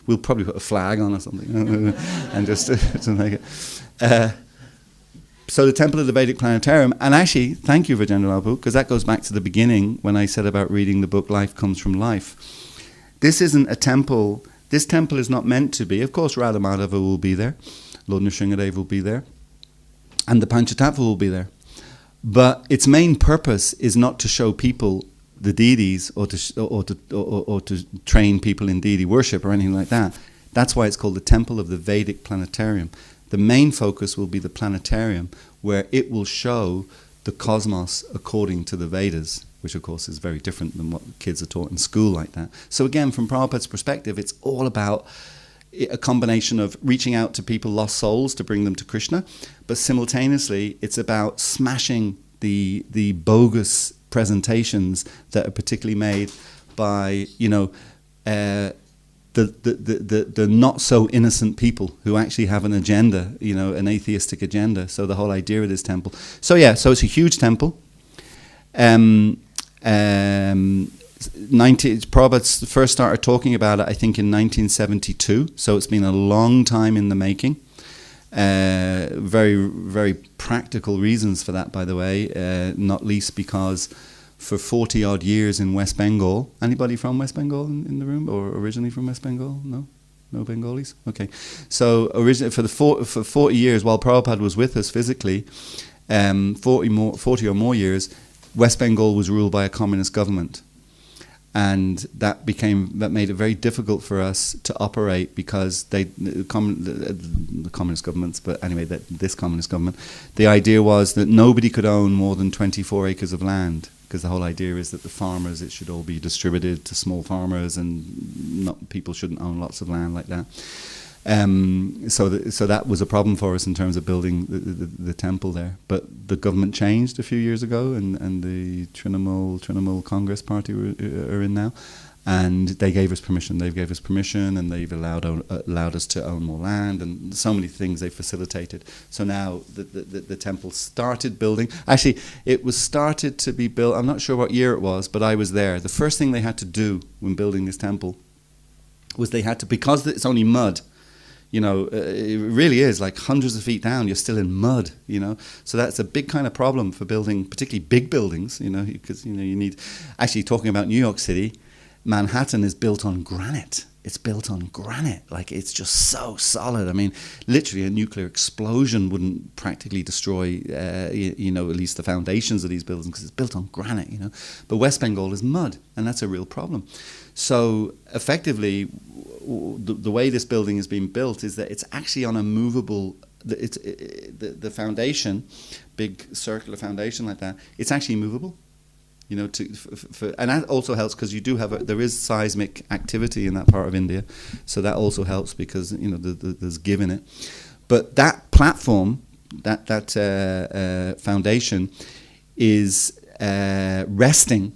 We'll probably put a flag on or something, and just to make it. So the Temple of the Vedic Planetarium, and actually, thank you, Vijendra Prabhu, because that goes back to the beginning when I said about reading the book Life Comes from Life. This isn't a temple. This temple is not meant to be. Of course, Radha Madhava will be there. Lord Nrsingadev will be there. And the Panchatattva will be there. But its main purpose is not to show people the deities or to train people in deity worship or anything like that. That's why it's called the Temple of the Vedic Planetarium. The main focus will be the planetarium, where it will show the cosmos according to the Vedas, which of course is very different than what kids are taught in school like that. So again, from Prabhupada's perspective, it's all about a combination of reaching out to people, lost souls, to bring them to Krishna, but simultaneously it's about smashing the bogus presentations that are particularly made by, you know, the not so innocent people who actually have an agenda, you know, an atheistic agenda. So the whole idea of this temple. So yeah, so it's a huge temple. Prabhupada first started talking about it, I think, in 1972. So it's been a long time in the making. Very, very practical reasons for that, by the way, not least because for 40 odd years in West Bengal. Anybody from West Bengal in the room, or originally from West Bengal? No Bengalis. Okay, so originally for 40 years while Prabhupada was with us physically, 40 or more years, West Bengal was ruled by a communist government, and that made it very difficult for us to operate because the communist governments, but anyway, this communist government, the idea was that nobody could own more than 24 acres of land, because the whole idea is that the farmers, it should all be distributed to small farmers, and people shouldn't own lots of land like that. So that was a problem for us in terms of building the temple there. But the government changed a few years ago, and the Trinamool Congress Party are in now, and they gave us permission. They gave us permission, and they've allowed us to own more land, and so many things they facilitated. So now the temple started building. Actually, it was started to be built. I'm not sure what year it was, but I was there. The first thing they had to do when building this temple was they had to, because it's only mud. You know, it really is like hundreds of feet down, you're still in mud, you know. So that's a big kind of problem for building, particularly big buildings, you know, because, you know, you need, actually talking about New York City, Manhattan is built on granite. It's built on granite. Like, it's just so solid. I mean, literally a nuclear explosion wouldn't practically destroy, you know, at least the foundations of these buildings, because it's built on granite, you know. But West Bengal is mud, and that's a real problem. So effectively, the way this building is being built is that it's actually on a movable, the foundation, big circular foundation like that, it's actually movable. You know, and that also helps because you do have there is seismic activity in that part of India, so that also helps because, you know, there's give in it. But that platform, that foundation, is resting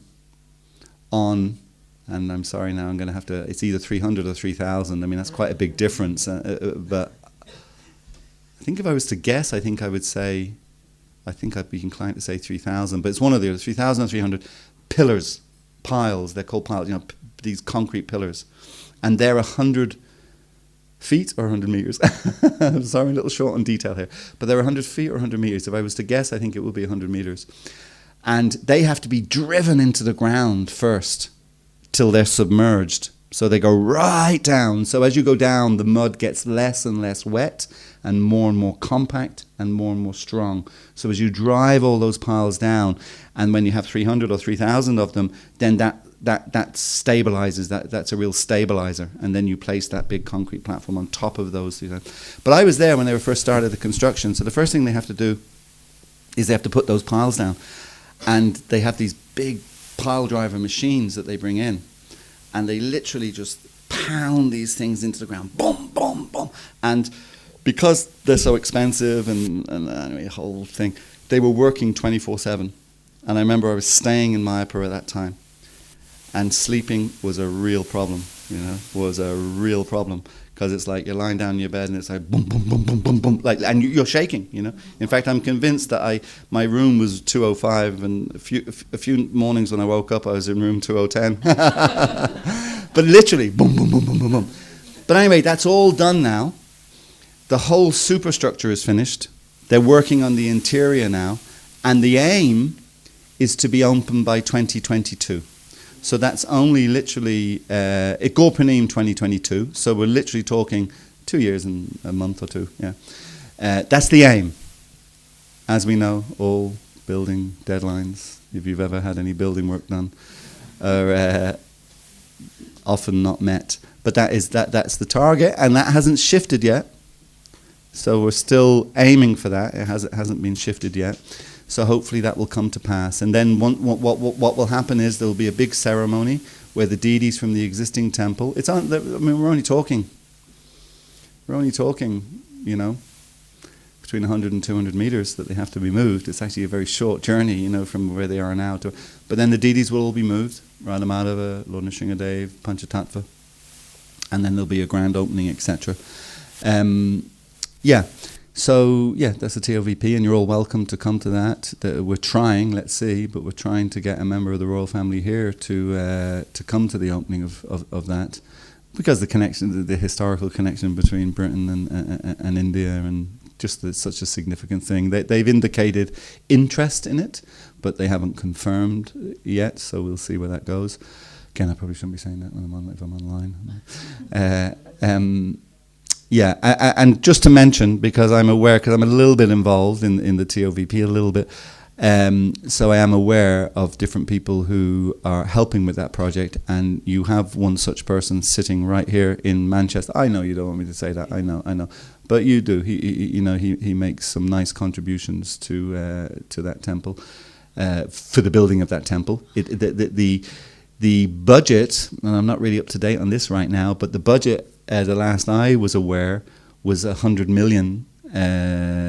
on, and I'm sorry now, I'm going to have to. It's either 300 or 3,000. I mean, that's quite a big difference. But I think if I was to guess, I think I'd be inclined to say 3,000, but it's one of the other, 3,000 or 300 pillars, piles. They're called piles, you know, these concrete pillars. And they're 100 feet or 100 meters. I'm sorry, a little short on detail here. But they're 100 feet or 100 meters. If I was to guess, I think it would be 100 meters. And they have to be driven into the ground first till they're submerged. So they go right down. So as you go down, the mud gets less and less wet and more compact and more strong. So as you drive all those piles down, and when you have 300 or 3,000 of them, then that stabilizes. That's a real stabilizer. And then you place that big concrete platform on top of those. You know. But I was there when they were first started the construction. So the first thing they have to do is they have to put those piles down. And they have these big pile driver machines that they bring in. And they literally just pound these things into the ground. Boom, boom, boom. And because they're so expensive and anyway, the whole thing, they were working 24/7. And I remember I was staying in Mayapur at that time. And sleeping was a real problem, you know, because it's like you're lying down in your bed and it's like boom, boom, boom, boom, boom, boom, like, and you're shaking, you know. In fact, I'm convinced that my room was 205, and a few mornings when I woke up, I was in room 2010. But literally, boom, boom, boom, boom, boom, boom. But anyway, that's all done now. The whole superstructure is finished. They're working on the interior now, and the aim is to be open by 2022. So that's only literally Gorpanim 2022. So we're literally talking 2 years and a month or two. Yeah, that's the aim. As we know, all building deadlines, if you've ever had any building work done, are often not met. But that's the target, and that hasn't shifted yet. So we're still aiming for that. It hasn't been shifted yet. So hopefully that will come to pass. And then what will happen is there will be a big ceremony where the deities from the existing temple, we're only talking, you know, between 100 and 200 meters that they have to be moved. It's actually a very short journey, you know, from where they are now to. But then the deities will all be moved. Radhamadava, Lord Nrsingadev, Panchatattva, and then there'll be a grand opening, etc. So that's a TOVP, and you're all welcome to come to that. We're trying, let's see, but we're trying to get a member of the royal family here to come to the opening of that, because the connection, the historical connection between Britain and India, and just such a significant thing. They've indicated interest in it, but they haven't confirmed yet. So we'll see where that goes. Again, I probably shouldn't be saying that if I'm online. And just to mention, because I'm aware, because I'm a little bit involved in the TOVP, a little bit, so I am aware of different people who are helping with that project, and you have one such person sitting right here in Manchester. I know you don't want me to say that. I know, but you do. He makes some nice contributions to that temple, for the building of that temple. The budget, and I'm not really up to date on this right now, but the budget, the last I was aware, was $100 million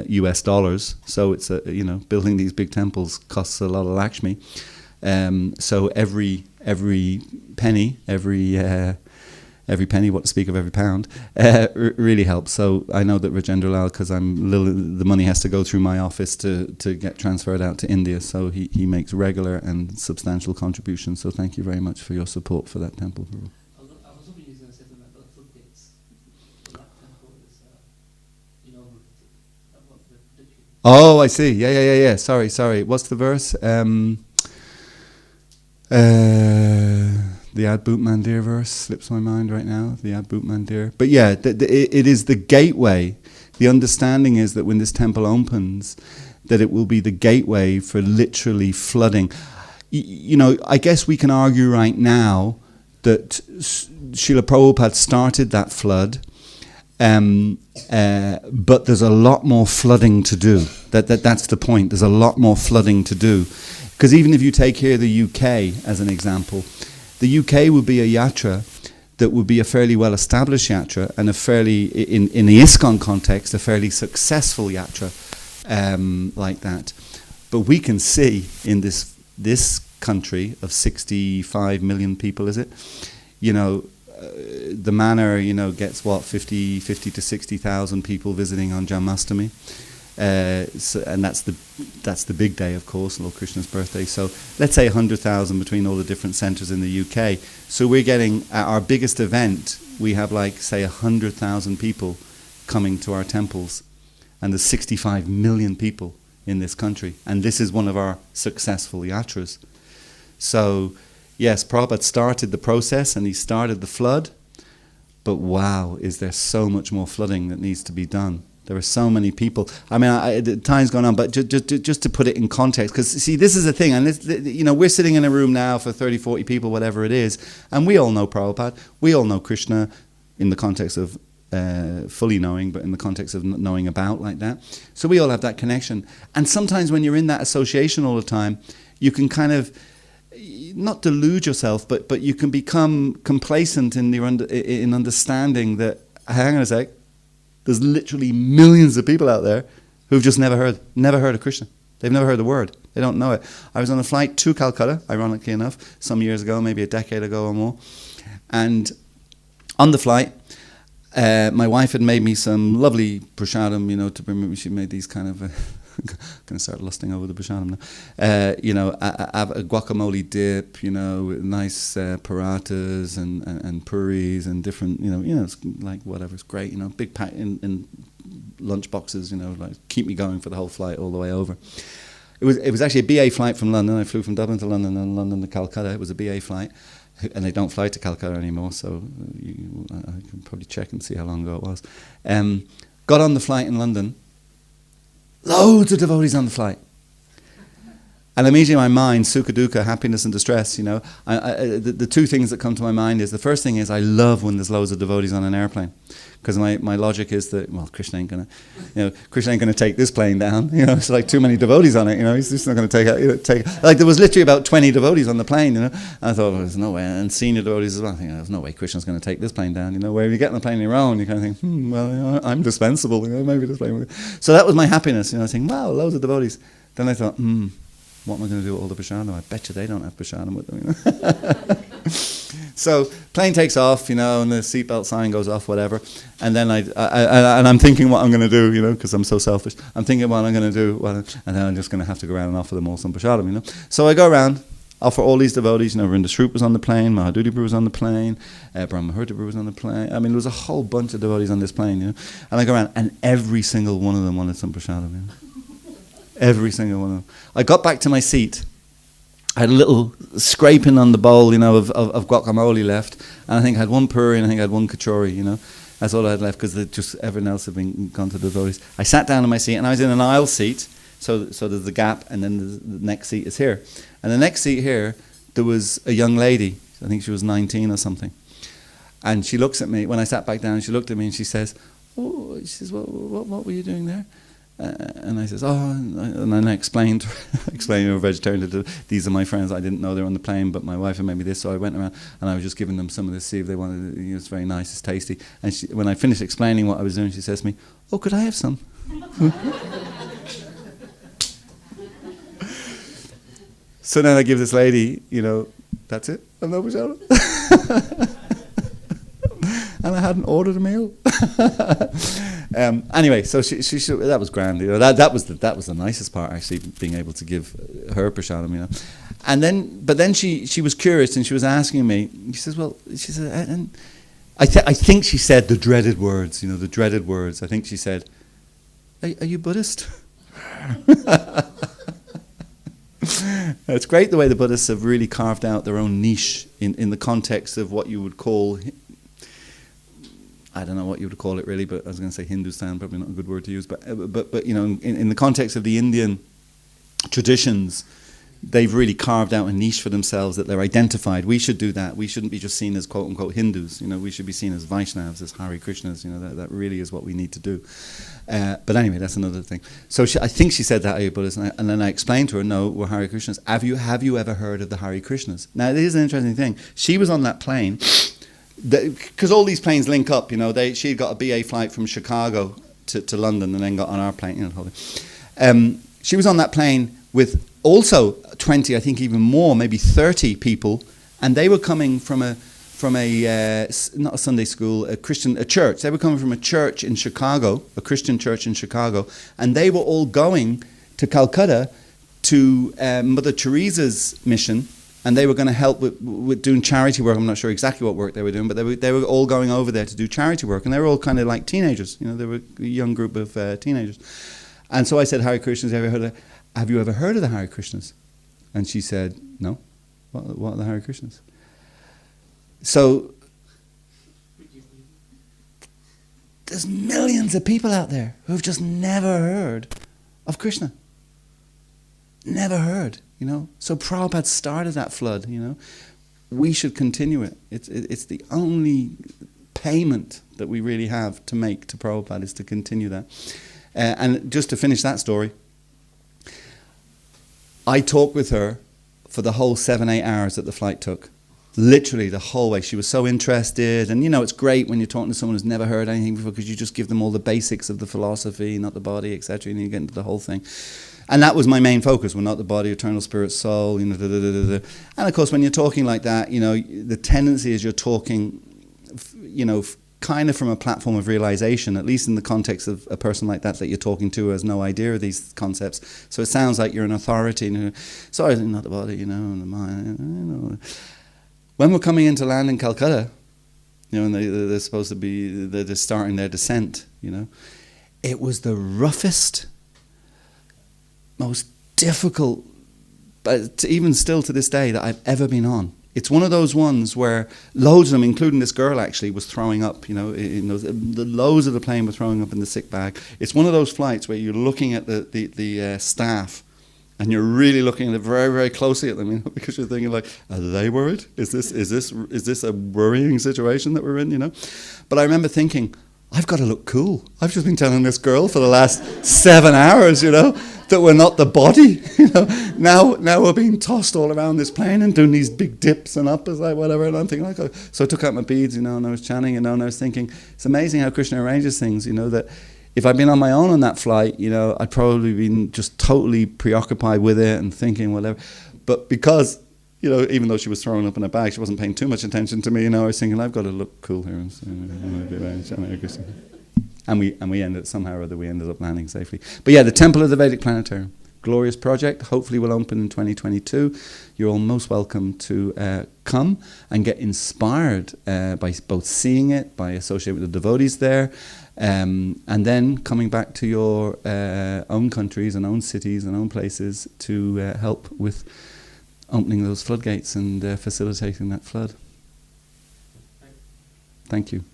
US dollars. So it's building these big temples costs a lot of Lakshmi. So every penny, every penny, what to speak of every pound, really helps. So I know that Rajendra Lal, because the money has to go through my office to get transferred out to India. So he makes regular and substantial contributions. So thank you very much for your support for that temple. I was hoping you were going to say something about the floodgates. That temple is inaugurated. That was the prediction. Oh, I see. Yeah. Sorry. What's the verse? The Adbhut Mandir verse slips my mind right now. The Adbhut Mandir. But yeah, it is the gateway. The understanding is that when this temple opens, that it will be the gateway for literally flooding. I guess we can argue right now that Srila Prabhupada started that flood, but there's a lot more flooding to do. That's the point. There's a lot more flooding to do. Because even if you take here the UK as an example, the UK would be a yatra that would be a fairly well-established yatra, and a fairly, in the ISKCON context, a fairly successful yatra like that. But we can see in this country of 65 million people, is it? The manor, gets 50 to 60,000 people visiting on Janmashtami. And that's the big day, of course, Lord Krishna's birthday. So let's say 100,000 between all the different centres in the UK. So we're getting, at our biggest event, we have say 100,000 people coming to our temples. And there's 65 million people in this country. And this is one of our successful yatras. So yes, Prabhupada started the process and he started the flood. But wow, is there so much more flooding that needs to be done. There are so many people. I mean, time's gone on, but just to put it in context, because see, this is the thing, and we're sitting in a room now for 30, 40 people, whatever it is, and we all know Prabhupada, we all know Krishna in the context of fully knowing, but in the context of knowing about like that. So we all have that connection. And sometimes when you're in that association all the time, you can kind of, not delude yourself, but you can become complacent in understanding that, hang on a sec, there's literally millions of people out there who've just never heard of Krishna. They've never heard the word. They don't know it. I was on a flight to Calcutta, ironically enough, some years ago, maybe a decade ago or more. And on the flight, my wife had made me some lovely prasadam, to bring me. She made these kind of... going to start lusting over the prasadam now. A guacamole dip, nice parathas and puris and different, it's like whatever's great, big pack in lunch boxes, keep me going for the whole flight all the way over. It was actually a BA flight from London. I flew from Dublin to London and London to Calcutta. It was a BA flight, and they don't fly to Calcutta anymore, so I can probably check and see how long ago it was. Got on the flight in London. Loads of devotees on the flight. And immediately in my mind, sukha dukkha, happiness and distress, you know, the two things that come to my mind is, the first thing is I love when there's loads of devotees on an airplane. Because my logic is that, well, Krishna ain't gonna take this plane down. You know, it's like too many devotees on it. You know, he's just not gonna take. Like there was literally about 20 devotees on the plane. You know, I thought, well, there's no way, and senior devotees as well. I think there's no way Krishna's gonna take this plane down. You know, where if you get on the plane on your own, you kind of think, well, you know, I'm dispensable. You know, maybe this plane. So that was my happiness. You know, I think, wow, loads of devotees. Then I thought, what am I going to do with all the prasadam? I bet you they don't have prasadam with them. You know? So plane takes off, you know, and the seatbelt sign goes off, whatever. And then I'm thinking what I'm going to do, you know, because I'm so selfish. I'm thinking what I'm going to do, and then I'm just going to have to go around and offer them all some prasadam, you know. So I go around, offer all these devotees, you know, Vrinda Shrup was on the plane, Mahadudi Prabhu was on the plane, Brahma Hurta Prabhu was on the plane. I mean, there was a whole bunch of devotees on this plane, you know. And I go around, and every single one of them wanted some prasadam, you know. Every single one of them. I got back to my seat. I had a little scraping on the bowl, you know, of guacamole left. And I think I had one puri and I think I had one kachori, you know. That's all I had left because just everything else had been gone to the devotees. I sat down in my seat and I was in an aisle seat. So there's the gap and then the next seat is here. And the next seat here, there was a young lady. I think she was 19 or something. And she looks at me. When I sat back down, she looked at me and she says, what were you doing there? And I says, and then I explained to a vegetarian, these are my friends. I didn't know they were on the plane, but my wife had made me this, so I went around and I was just giving them some of this, see if they wanted it. It's very nice, it's tasty. And when I finished explaining what I was doing, she says to me, "Oh, could I have some?" So then I give this lady, you know, that's it. And I hadn't ordered a meal. Anyway, so she that was grand. You know, that was the nicest part, actually, being able to give her prasadam. You know, but then she was curious and she was asking me. She said, and I think she said the dreaded words. You know, the dreaded words. I think she said, "Are you Buddhist?" It's great the way the Buddhists have really carved out their own niche in the context of what you would call, I don't know what you would call it really, but I was going to say Hindustan, probably not a good word to use, but you know, in the context of the Indian traditions, they've really carved out a niche for themselves that they're identified. We should do that. We shouldn't be just seen as quote unquote Hindus. You know, we should be seen as Vaishnavas, as Hare Krishnas. You know, that really is what we need to do. But anyway, that's another thing. So I think she said that, "Are you Buddhist?" And then I explained to her, "No, we're Hare Krishnas." Have you ever heard of the Hare Krishnas? Now, it is an interesting thing. She was on that plane because all these planes link up. You know, she had got a BA flight from Chicago to London and then got on our plane. You know, she was on that plane with also 20, I think even more, maybe 30 people, and they were coming from a not a Sunday school, a church. They were coming from a church in Chicago, a Christian church in Chicago, and they were all going to Calcutta to Mother Teresa's mission, and they were going to help with doing charity work. I'm not sure exactly what work they were doing, but they were all going over there to do charity work, and they were all kind of like teenagers. You know, they were a young group of teenagers. And so I said, "Hare Krishnas, have you ever heard of the Hare Krishnas?" And she said, "No. What are the Hare Krishnas?" So there's millions of people out there who have just never heard of Krishna. Never heard, you know. So Prabhupada started that flood, you know. We should continue it. It's the only payment that we really have to make to Prabhupada is to continue that. And just to finish that story, I talked with her for the whole 7-8 hours that the flight took. Literally the whole way. She was so interested. And you know, it's great when you're talking to someone who's never heard anything before because you just give them all the basics of the philosophy, not the body, etc. And you get into the whole thing. And that was my main focus. We're not the body, eternal spirit, soul, you know, And of course, when you're talking like that, you know, the tendency is you're talking, you know, kind of from a platform of realization, at least in the context of a person like that you're talking to who has no idea of these concepts. So it sounds like you're an authority. You know, sorry, not the body, you know, and the mind. You know. When we're coming into land in Calcutta, you know, and they're supposed to be, they're starting their descent, you know, it was the roughest, most difficult, but even still to this day, that I've ever been on. It's one of those ones where loads of them, including this girl actually, was throwing up, you know, the loads of the plane were throwing up in the sick bag. It's one of those flights where you're looking at the staff and you're really looking at it very, very closely at them, you know, because you're thinking like, are they worried? Is this a worrying situation that we're in, you know? But I remember thinking, I've got to look cool. I've just been telling this girl for the last 7 hours, you know, that we're not the body, you know. Now we're being tossed all around this plane and doing these big dips and uppers, like whatever. And I'm thinking, like, oh. So I took out my beads, you know, and I was chanting, you know, and I was thinking, it's amazing how Krishna arranges things, you know, that if I'd been on my own on that flight, you know, I'd probably been just totally preoccupied with it and thinking whatever. But because, you know, even though she was throwing up in her bag, she wasn't paying too much attention to me, you know, I was thinking, I've got to look cool here. And we ended, somehow or other, we ended up landing safely. But yeah, the Temple of the Vedic Planetarium, glorious project, hopefully will open in 2022. You're all most welcome to come and get inspired by both seeing it, by associating with the devotees there, and then coming back to your own countries and own cities and own places to help with opening those floodgates and facilitating that flood. Thank you.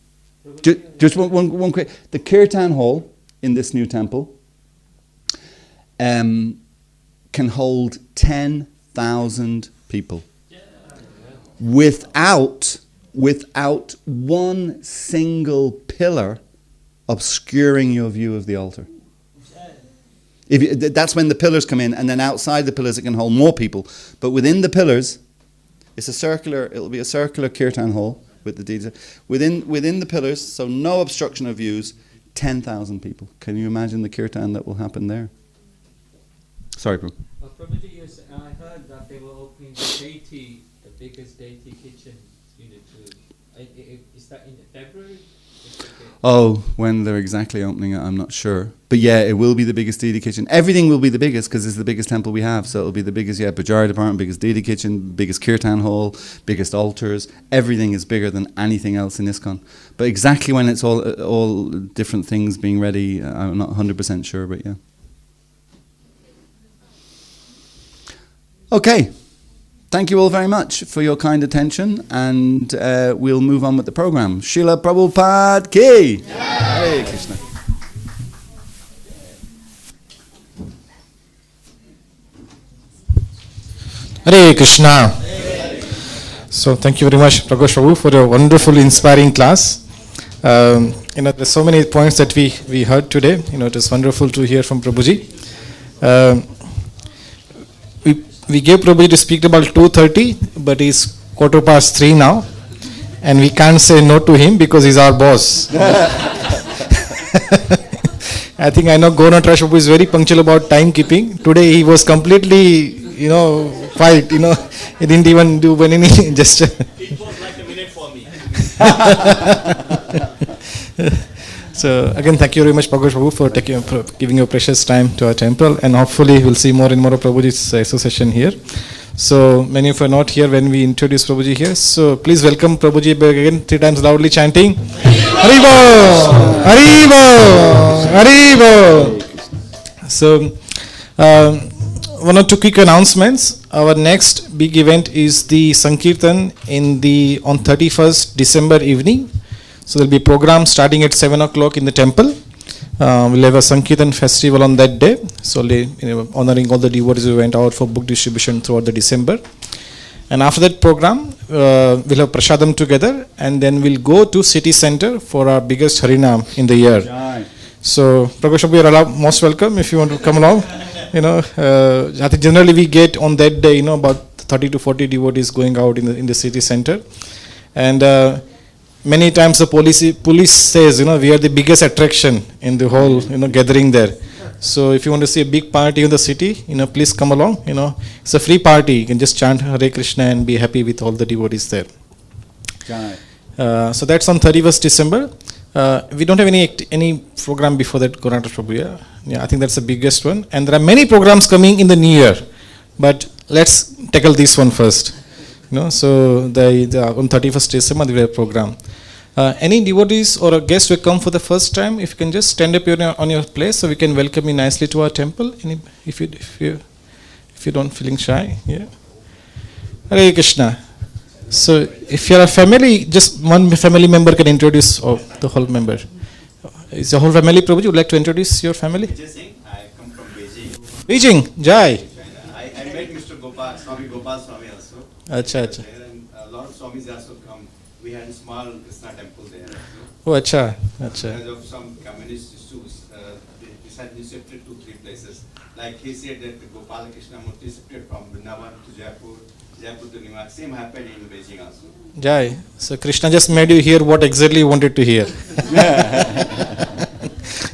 Just one quick. The Kirtan Hall in this new temple can hold 10,000 people without one single pillar obscuring your view of the altar. That's when the pillars come in, and then outside the pillars it can hold more people. But within the pillars, it'll be a circular kirtan hall with the deeds. Within the pillars, so no obstruction of views, 10,000 people. Can you imagine the kirtan that will happen there? Sorry, Prabhu. Prabhuji, yes, I heard that they were opening the biggest deity kitchen unit too. Is that in February? Oh, when they're exactly opening it, I'm not sure. But yeah, it will be the biggest deity kitchen. Everything will be the biggest because it's the biggest temple we have. So it'll be the biggest, Bajara department, biggest deity kitchen, biggest kirtan hall, biggest altars. Everything is bigger than anything else in ISKCON. But exactly when it's all different things being ready, I'm not 100% sure, but yeah. Okay. Thank you all very much for your kind attention, and we'll move on with the program. Srila Prabhupada ki! Hare Krishna. Hare Krishna. So thank you very much, Praghosa Prabhu, for your wonderful, inspiring class. There's so many points that we heard today. It is wonderful to hear from Prabhuji. We gave Prabhuji to speak about 2:30, but it's 3:15 now, and we can't say no to him because he's our boss. I think I know Governor Trash Prabhu is very punctual about timekeeping. Today he was completely, quiet. He didn't even do any gesture. It was like a minute for me. So again, thank you very much, Praghosa Prabhu, for giving your precious time to our temple, and hopefully we'll see more and more of Prabhuji's association here. So many of you are not here when we introduce Prabhuji here. So please welcome Prabhuji again 3 times loudly chanting Haribo, Haribo, Haribo. So 1 or 2 quick announcements. Our next big event is the Sankirtan on 31st December evening. So there will be a program starting at 7 o'clock in the temple. We'll have a Sankirtan festival on that day. So honoring all the devotees who went out for book distribution throughout the December. And after that program, we'll have Prasadam together, and then we'll go to city center for our biggest Harinam in the year. Right. So Praghosa, you are most welcome if you want to come along. I think generally we get on that day, about 30 to 40 devotees going out in the city center. And many times the police says, we are the biggest attraction in the whole, gathering there. So if you want to see a big party in the city, please come along. It's a free party. You can just chant Hare Krishna and be happy with all the devotees there. So that's on 31st December. We don't have any program before that, Gauranga Prabhu. Yeah, I think that's the biggest one. And there are many programs coming in the new year, but let's tackle this one first. So on 31st December we have a program. Any devotees or a guest who come for the first time, if you can just stand up on your place so we can welcome you nicely to our temple. If you don't feeling shy, yeah. Hare Krishna. So if you are a family, just one family member can introduce the whole member. Is the whole family, Prabhuji? Would you like to introduce your family? I come from Beijing. Beijing, Jai. Gopal, Swami Gopal Swami also. Acha, acha. There, and a lot of Swamis also come. We had a small Krishna temple there also. Oh, acha, acha. Because of some communist issues, they decided to shift it to 3 places. Like he said that Gopal Krishna Murti shifted from Vrindavan to Jaipur, Jaipur to New York. Same happened in Beijing also. Jai. So Krishna just made you hear what exactly you wanted to hear.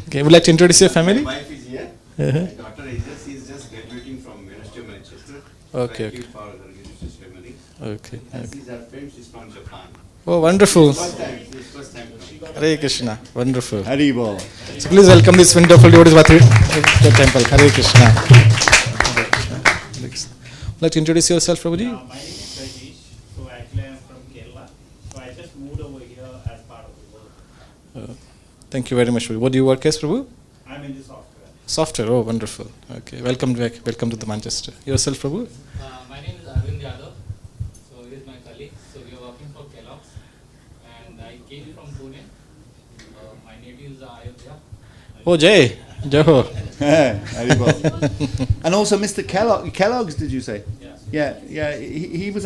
Okay, would you like to introduce your family? My wife is here. Uh-huh. My daughter is here. She is just graduating from University of Manchester. Okay, Thank you okay. for her graduation ceremony. Okay. And Okay. she's her friend. She's from Japan. Oh, wonderful. First time. She's first time coming. Hare Krishna. Wonderful. Haribol. So please welcome this wonderful devotees to the temple. Hare Krishna. Hare Krishna. Hare Krishna. Would you like to introduce yourself, Prabhuji? My name is Rajesh. So actually I'm from Kerala. So I just moved over here as part of the work. Thank you very much. What do you work as, Prabhu? I'm in the software. Software. Oh, wonderful. Okay. Welcome back. Welcome to the Manchester. Yourself, Prabhu? My name is Arvind Yadav. So he is my colleague. So we are working for Kellogg's, and I came from Pune. My native is Ayodhya. Oh, Jay. Jaho. Haribol. And also Mr. Kellogg's, did you say? Yeah. Yeah. He was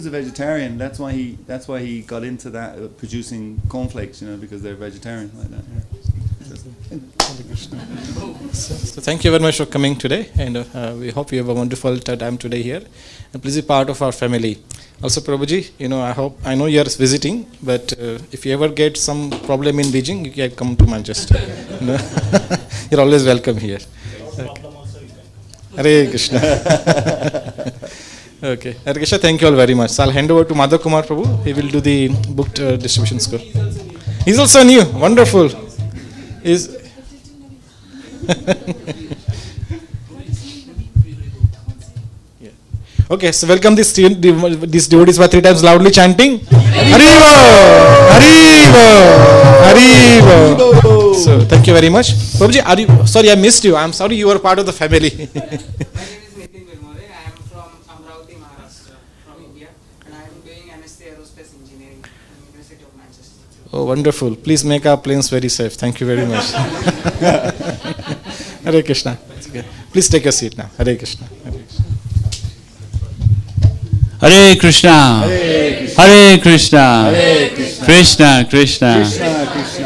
a vegetarian. That's why he got into that producing cornflakes, because they're vegetarian like that. So thank you very much for coming today, and we hope you have a wonderful time today here. And please be part of our family. Also, Prabhuji, I know you are visiting, but if you ever get some problem in Beijing, you can come to Manchester. You're always welcome here. Hare Krishna. Okay, Hare Krishna. Thank you all very much. So I'll hand over to Madhav Kumar Prabhu. He will do the book distribution score. He's also new. Wonderful. Is yeah. Okay, so welcome these devotees by 3 times loudly chanting Haribo! Haribo! Haribo! So thank you very much. Prabhuji, sorry I missed you. I'm sorry you were part of the family. My name is Nitin Vilmore. I am from Amravati, Maharashtra, from India, and I am doing MSc Aerospace Engineering in University of Manchester. Oh, wonderful. Please make our planes very safe. Thank you very much. Hare Krishna. Okay. Please take a seat now. Hare Krishna. Hare Krishna. Hare Krishna. Krishna Krishna.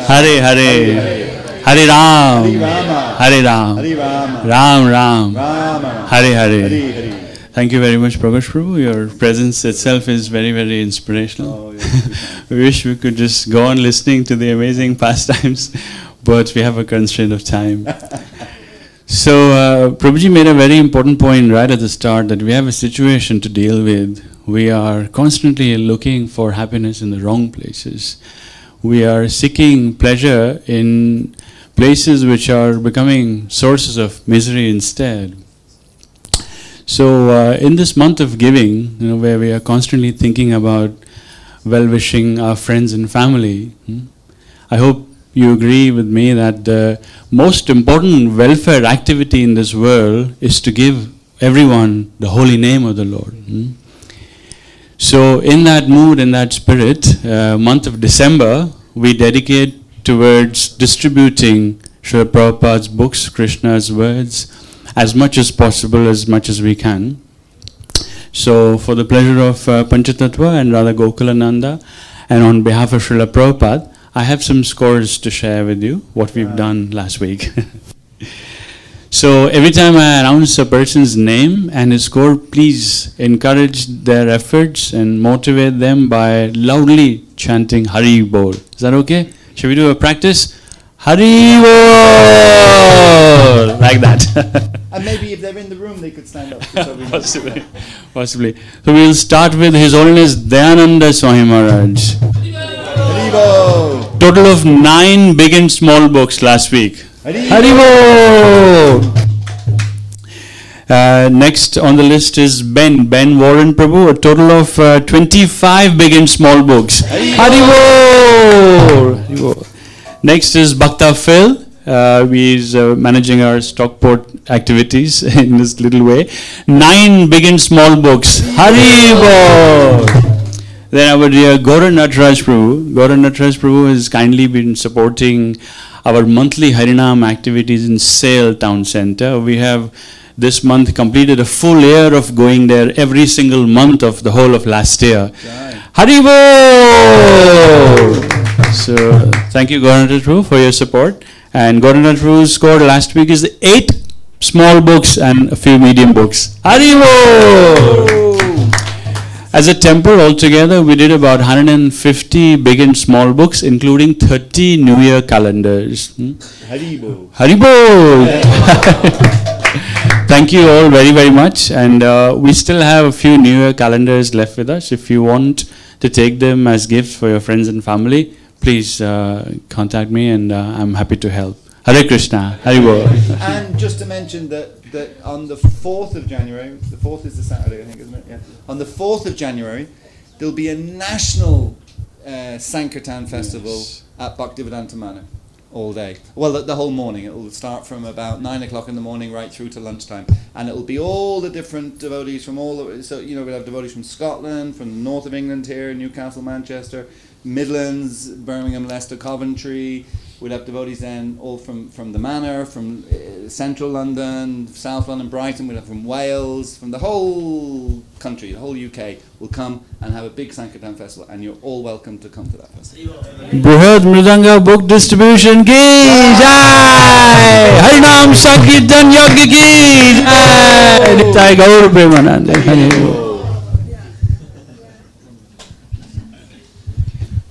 Hare Hare. Hare Ram. Hare Ram. Ram Ram. Hare Hare. Thank you very much, Prabhu Prabhu. Your presence itself is very, very inspirational. We wish we could just go on listening to the amazing pastimes, but we have a constraint of time. So, Prabhuji made a very important point right at the start that we have a situation to deal with. We are constantly looking for happiness in the wrong places. We are seeking pleasure in places which are becoming sources of misery instead. So, in this month of giving, where we are constantly thinking about well-wishing our friends and family, I hope you agree with me that the most important welfare activity in this world is to give everyone the holy name of the Lord. So in that mood, in that spirit, month of December, we dedicate towards distributing Srila Prabhupada's books, Krishna's words, as much as possible, as much as we can. So for the pleasure of Panchatattva and Radha Gokulananda, and on behalf of Srila Prabhupada, I have some scores to share with you, what we've done last week. So every time I announce a person's name and his score, please encourage their efforts and motivate them by loudly chanting Hari Bol. Is that okay? Shall we do a practice? Hari Bol! Like that. And maybe if they're in the room, they could stand up. Possibly. Possibly. So we'll start with His Holiness Dayananda Swami Maharaj. Haribol! Total of 9 big and small books last week. Haribol! Next on the list is Ben Warren Prabhu, a total of 25 big and small books. Haribol! Next is Bhakta Phil. He is managing our Stockport activities in this little way. 9 big and small books. Haribol! Then our dear Gaura Nataraj Prabhu. Gaura Nataraj Prabhu has kindly been supporting our monthly Harinam activities in Sale Town Center. We have this month completed a full year of going there every single month of the whole of last year. Haribo! So thank you, Gauranga Prabhu, for your support. And Gauranga Prabhu's score last week is 8 small books and a few medium books. Haribo! As a temple altogether, we did about 150 big and small books, including 30 New Year calendars. Haribo. Haribo! Thank you all very, very much. And we still have a few New Year calendars left with us. If you want to take them as gifts for your friends and family, please contact me and I'm happy to help. Hare Krishna. Haribo. And just to mention that on the 4th of January, the 4th is the Saturday, I think, isn't it? Yeah. On the 4th of January, there'll be a national Sankirtan festival at Bhaktivedanta Manor all day. Well, the whole morning. It will start from about 9 o'clock in the morning right through to lunchtime. And it will be all the different devotees from all over. So, we'll have devotees from Scotland, from the north of England here, Newcastle, Manchester, Midlands, Birmingham, Leicester, Coventry. We'll have devotees then all from the Manor, from central London, South London, Brighton. We'll have from Wales, from the whole country, the whole UK will come and have a big Sankirtan festival, and you're all welcome to come to that festival. Brihad Mridanga Book Distribution ki jai! Harinam Sankirtan Yagya ki jai! Nitai Gaur Premanande.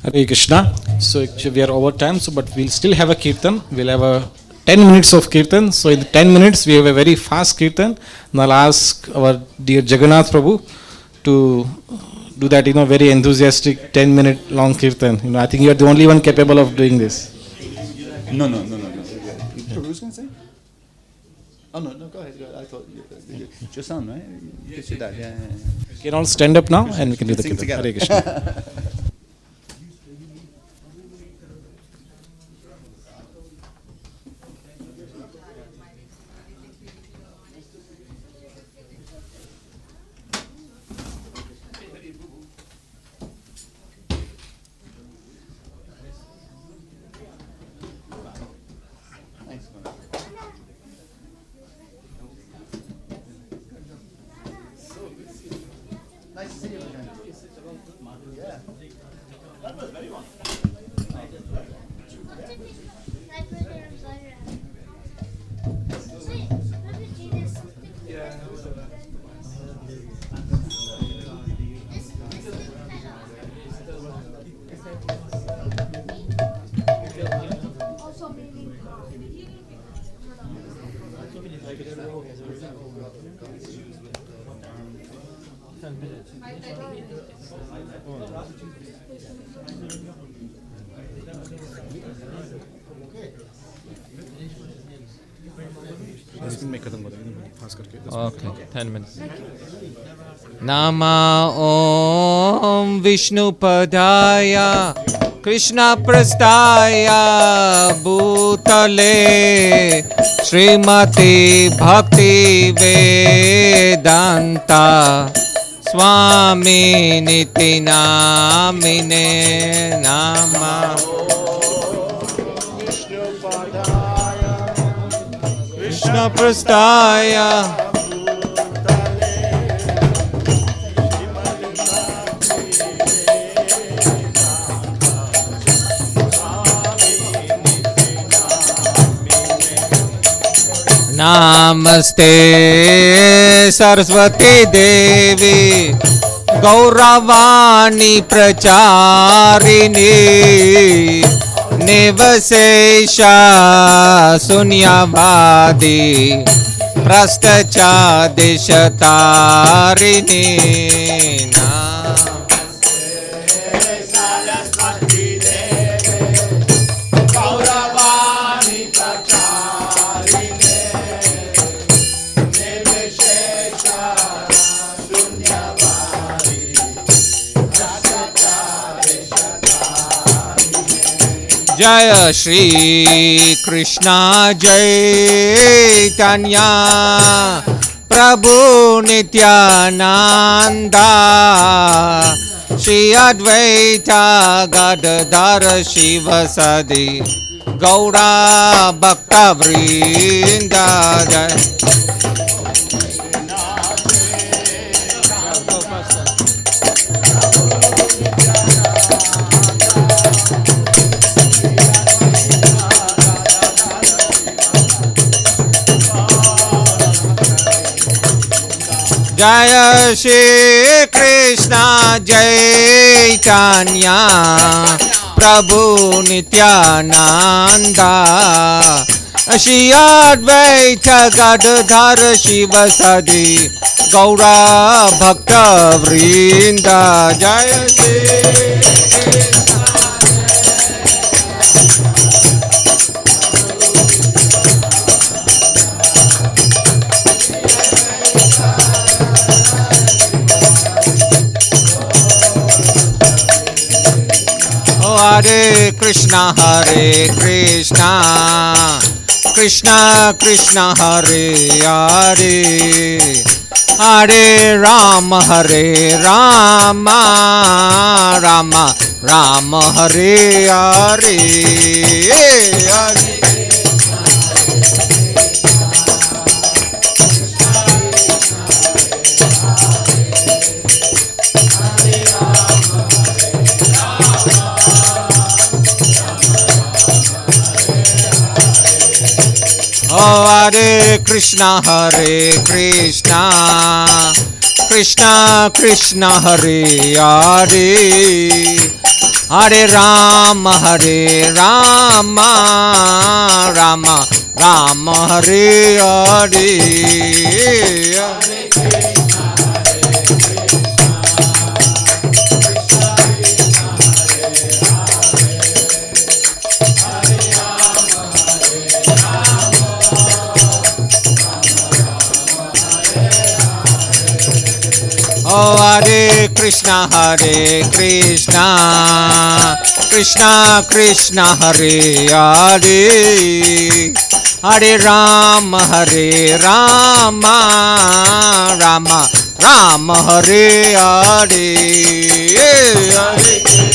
Hare Krishna. So actually we are over time, but we'll still have a kirtan. We'll have a 10 minutes of kirtan. So in the 10 minutes we have a very fast kirtan. And I'll ask our dear Jagannath Prabhu to do that, very enthusiastic 10-minute long kirtan. I think you are the only one capable of doing this. No. Who's going to say? Oh, no, go ahead. I thought it's your son, right? You can that. Yeah. We can all stand up now and we can do the Sing kirtan. together. Hare Krishna. Okay, 10 minutes. Nama Om Vishnu Padaya Krishna Prastaya Bhutale Srimati Bhakti Vedanta Swami Niti Namine Nama Krishna Prastaya Namaste Saraswati Devi Gauravani Pracharini Nivasesha Sunyavadi Prastacha Deshatarini Jaya Shri Krishna Chaitanya Prabhu Nityananda Shri Advaita Gadadhara Shivasadi Gaura Bhakta Vrinda Jaya Shri Krishna Chaitanya Prabhu Nityananda Shri Advaita Gadadhara Shiva Sadi Gaura Bhakta Vrinda Jaya Shri Hare Krishna, Krishna Krishna, Hare Hare, Hare Rama, Rama Rama, Hare Hare, Hare. Oh, Hare Krishna, Krishna Krishna, Hare Hare, Hare Rama, Rama Rama, Hare Hare. Oh, Hare Krishna, Krishna Krishna, Hare Hare, Hare Rama, Rama Rama, Hare Hare, Hare.